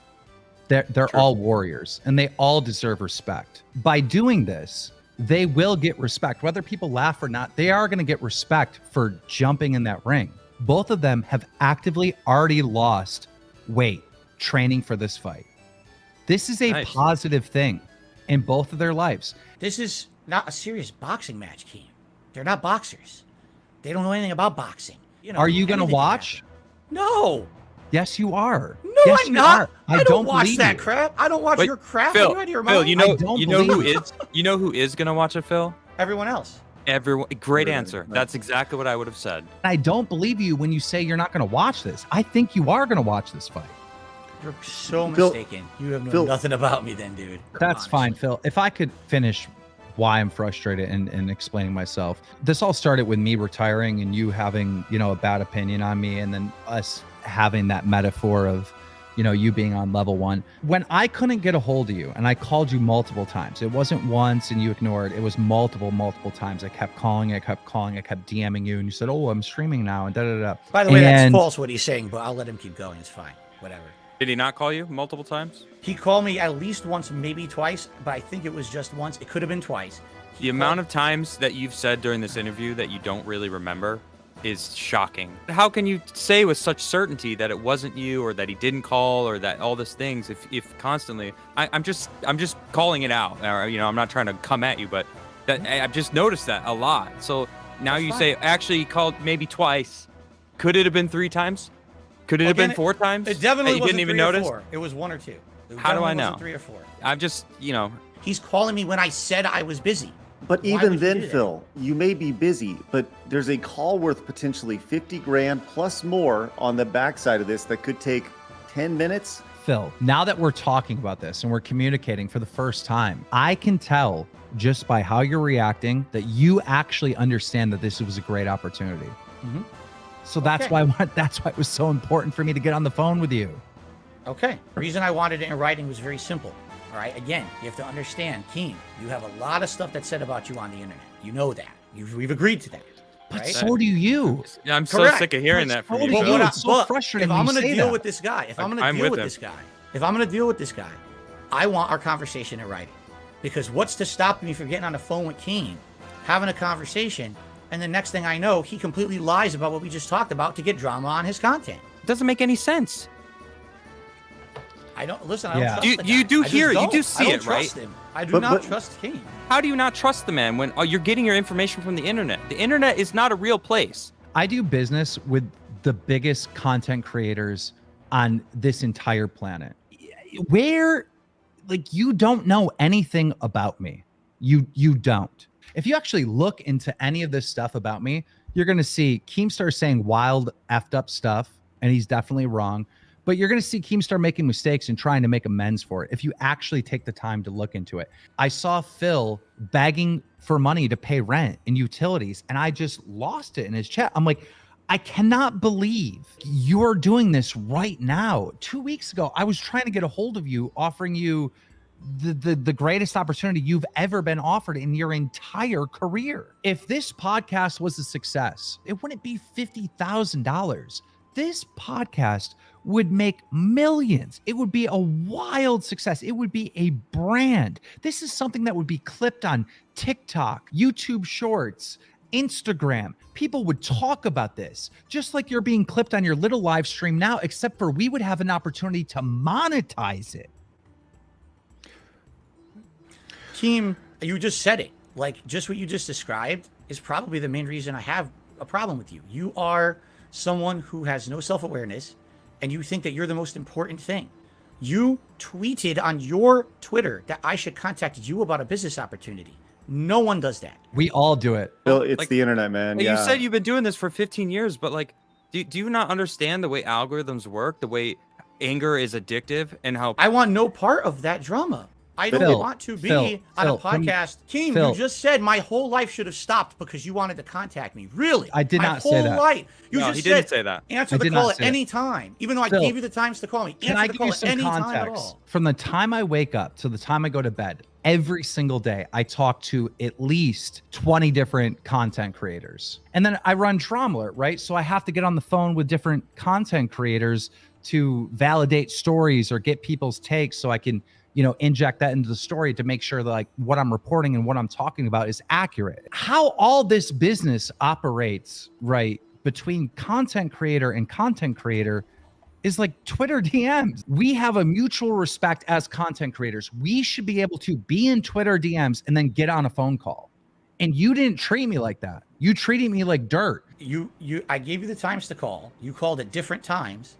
S9: They're all warriors, and they all deserve respect. By doing this, they will get respect. Whether people laugh or not, they are going to get respect for jumping in that ring. Both of them have actively already lost weight training for this fight. This is a positive thing in both of their lives.
S4: This is not a serious boxing match, Keem. They're not boxers. They don't know anything about boxing. You know,
S9: are you going to watch?
S4: No.
S9: Yes, you are.
S4: No,
S9: yes,
S4: I'm not.
S9: Are.
S4: I don't watch
S9: believe
S4: that
S9: you.
S4: crap. I don't watch your crap.
S2: Phil,
S4: Are you out of your
S2: Phil,
S4: mind?
S2: you know who is gonna watch it, Phil?
S4: Everyone else.
S2: Everyone. Great answer. That's exactly what I would have said.
S9: I don't believe you when you say you're not going to watch this. I think you are going to watch this fight.
S4: You're so
S3: Phil,
S4: mistaken. You have known nothing about me then, dude.
S9: That's fine, Phil. If I could finish why I'm frustrated and explaining myself. This all started with me retiring and you having, a bad opinion on me, and then us having that metaphor of, you being on level 1. When I couldn't get a hold of you and I called you multiple times, it wasn't once and you ignored, it was multiple times. I kept calling, I kept DMing you, and you said, oh, I'm streaming now, and da-da-da.
S4: By the way, that's false what he's saying, but I'll let him keep going. It's fine. Whatever.
S2: Did he not call you multiple times?
S4: He called me at least once, maybe twice, but I think it was just once. It could have been twice.
S2: The amount of times that you've said during this interview that you don't really remember is shocking. How can you say with such certainty that it wasn't you, or that he didn't call, or that all these things, if constantly I'm just calling it out, or, I'm not trying to come at you, but that I've just noticed that a lot. So now you say actually he called maybe twice. Could it have been 3 times? Could it have been 4 times?
S4: It definitely
S2: you
S4: wasn't
S2: didn't even
S4: 3 or
S2: notice.
S4: 4. It was 1 or 2.
S2: How do I know?
S4: 3 or 4.
S2: I'm just,
S4: He's calling me when I said I was busy.
S3: But
S4: Why
S3: even
S4: would
S3: then,
S4: you do that?
S3: Phil, you may be busy, but there's a call worth potentially 50 grand plus more on the backside of this that could take 10 minutes,
S9: Phil, now that we're talking about this and we're communicating for the first time, I can tell just by how you're reacting that you actually understand that this was a great opportunity. So that's why it was so important for me to get on the phone with you.
S4: Okay. The reason I wanted it in writing was very simple. All right. Again, you have to understand, Keem, you have a lot of stuff that's said about you on the internet. You know that. We've agreed to that.
S9: But
S4: right?
S9: so do you.
S2: Yeah, I'm so
S4: Correct.
S2: sick of hearing that from you.
S9: But
S2: Phil.
S9: it's so frustrating
S4: if I'm
S9: when
S4: going
S9: you
S4: to
S9: say
S4: deal
S9: that.
S4: with this guy, if I'm going to
S2: I'm
S4: deal
S2: with
S4: with
S2: him.
S4: this guy, if I'm going to deal with this guy, I want our conversation in writing. Because what's to stop me from getting on the phone with Keem, having a conversation, and the next thing I know, he completely lies about what we just talked about to get drama on his content.
S2: It doesn't make any sense.
S4: I don't listen. I don't trust
S2: You-
S4: the
S2: you
S4: guy.
S2: do
S4: I just
S2: hear- you
S4: don't.
S2: do see
S4: I don't
S2: it, right?
S4: trust him. I do not trust Keem.
S2: How do you not trust the man when you're getting your information from the internet? The internet is not a real place.
S9: I do business with the biggest content creators on this entire planet. Where, like, you don't know anything about me. You don't. If you actually look into any of this stuff about me, you're going to see Keemstar saying wild effed up stuff, and he's definitely wrong. But you're going to see Keemstar making mistakes and trying to make amends for it if you actually take the time to look into it. I saw Phil begging for money to pay rent and utilities, and I just lost it in his chat. I'm like, I cannot believe you're doing this right now. 2 weeks ago, I was trying to get a hold of you, offering you the greatest opportunity you've ever been offered in your entire career. If this podcast was a success, it wouldn't be $50,000. This podcast would make millions. It would be a wild success. It would be a brand. This is something that would be clipped on TikTok, YouTube Shorts, Instagram. People would talk about this, just like you're being clipped on your little live stream now, except for we would have an opportunity to monetize it.
S4: Keem, you just said it. Like, just what you just described is probably the main reason I have a problem with you. You are someone who has no self-awareness, and you think that you're the most important thing. You tweeted on your Twitter that I should contact you about a business opportunity. No one does that.
S9: We all do it.
S3: Bill, it's
S2: Like,
S3: the internet, man.
S2: You said you've been doing this for 15 years, but like, do you not understand the way algorithms work, the way anger is addictive, and how
S4: I want no part of that drama. I don't
S9: Phil,
S4: want to be
S9: Phil,
S4: on a
S9: Phil,
S4: podcast. Keem,
S9: Phil.
S4: you just said my whole life should have stopped because you wanted to contact me. Really?
S9: I did
S4: My
S9: not say
S4: whole
S9: that.
S4: life. You
S2: No,
S4: just
S2: he
S4: said,
S2: didn't say that.
S4: Answer
S9: I
S4: the
S9: did
S4: call
S9: not
S4: at
S9: say that.
S4: any time, even though I
S9: Phil,
S4: gave you the times to call me.
S9: Can
S4: Answer
S9: I
S4: the
S9: give
S4: call
S9: you
S4: at
S9: some
S4: any time at
S9: context?
S4: all.
S9: From the time I wake up to the time I go to bed, every single day, I talk to at least 20 different content creators. And then I run Drama Alert, right? So I have to get on the phone with different content creators to validate stories or get people's takes so I can, inject that into the story to make sure that like what I'm reporting and what I'm talking about is accurate. How all this business operates, right, between content creator and content creator is like Twitter DMs. We have a mutual respect as content creators. We should be able to be in Twitter DMs and then get on a phone call. And you didn't treat me like that. You treated me like dirt.
S4: I gave you the times to call. You called at different times,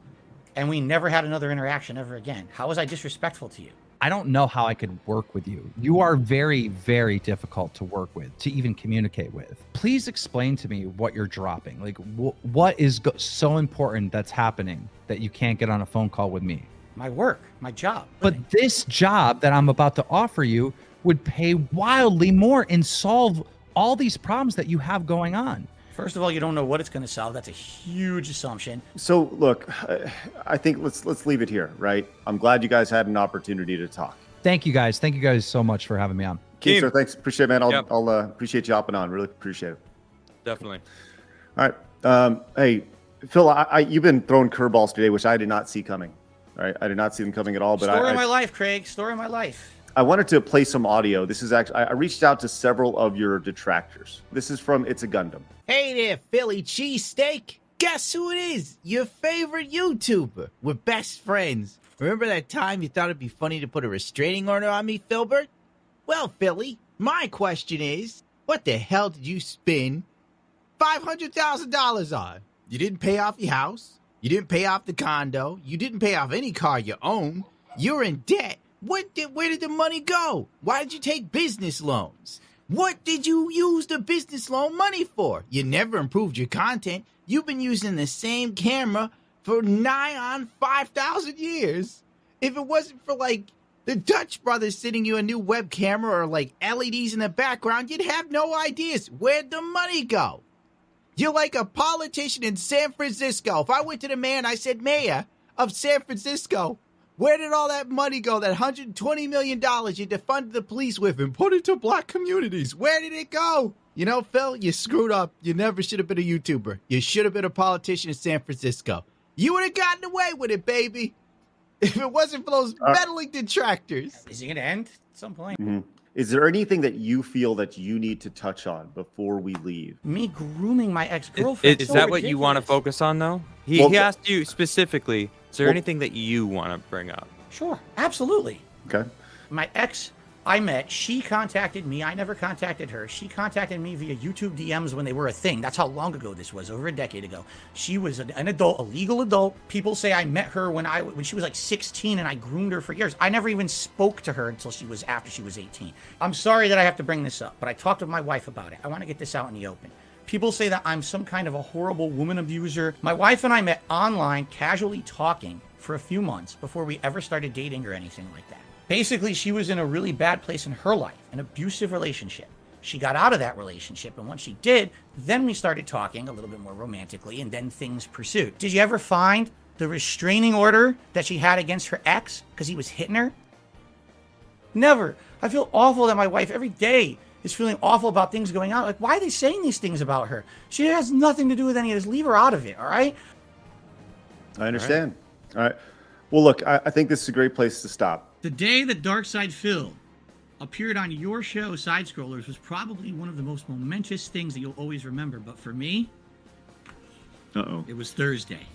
S4: and we never had another interaction ever again. How was I disrespectful to you?
S9: I don't know how I could work with you. You are very, very difficult to work with, to even communicate with. Please explain to me what you're dropping. Like, what is so important that's happening that you can't get on a phone call with me?
S4: My work, my job.
S9: But this job that I'm about to offer you would pay wildly more and solve all these problems that you have going on.
S4: First of all, you don't know what it's going to solve. That's a huge assumption.
S3: So look, I think let's leave it here, right? I'm glad you guys had an opportunity to talk.
S9: Thank you guys. Thank you guys so much for having me on.
S3: Keemstar, thanks. Appreciate it, man.
S2: Yep.
S3: I'll appreciate you hopping on. Really appreciate it.
S2: definitely.
S3: All right. Hey, Phil, you've been throwing curveballs today, which I did not see coming. All right. I did not see them coming at all. But
S4: Story of my life, Craig. Story of my life.
S3: I wanted to play some audio. This is actually, I reached out to several of your detractors. This is from It's a Gundam.
S10: Hey there, Philly cheesesteak. Guess who it is? Your favorite YouTuber. We're best friends. Remember that time you thought it'd be funny to put a restraining order on me, Filbert? Well, Philly, my question is, what the hell did you spend $500,000 on? You didn't pay off your house. You didn't pay off the condo. You didn't pay off any car you own. You're in debt. Where did the money go? Why did you take business loans? What did you use the business loan money for? You never improved your content. You've been using the same camera for nigh on 5,000 years. If it wasn't for like the Dutch brothers sending you a new web camera or like LEDs in the background, you'd have no ideas. Where'd the money go? You're like a politician in San Francisco. If I went to the man, I said, Mayor of San Francisco, where did all that money go? That $120 million you defunded the police with and put into black communities. Where did it go? You know, Phil, you screwed up. You never should have been a YouTuber. You should have been a politician in San Francisco. You would have gotten away with it, baby. If it wasn't for those meddling detractors.
S4: Is it going to end at some point?
S3: Mm-hmm. Is there anything that you feel that you need to touch on before we leave?
S4: Me grooming my ex-girlfriend.
S2: Is that what you want to focus on, though? He asked you specifically, is there anything that you want to bring up?
S4: Sure, absolutely.
S3: Okay.
S4: My ex I met, she contacted me. I never contacted her. She contacted me via YouTube DMs when they were a thing. That's how long ago this was, over a decade ago. She was an adult, a legal adult. People say I met her when she was like 16 and I groomed her for years. I never even spoke to her until after she was 18. I'm sorry that I have to bring this up, but I talked with my wife about it. I want to get this out in the open. People say that I'm some kind of a horrible woman abuser. My wife and I met online, casually talking for a few months before we ever started dating or anything like that. Basically, she was in a really bad place in her life, an abusive relationship. She got out of that relationship, and once she did, then we started talking a little bit more romantically, and then things pursued. Did you ever find the restraining order that she had against her ex because he was hitting her? Never. I feel awful that my wife every day is feeling awful about things going on. Like, why are they saying these things about her? She has nothing to do with any of this. Leave her out of it, all right?
S3: I understand. All right. Well, look, I think this is a great place to stop.
S11: The day that Darkside Phil appeared on your show, SideScrollers, was probably one of the most momentous things that you'll always remember. But for me, it was Thursday.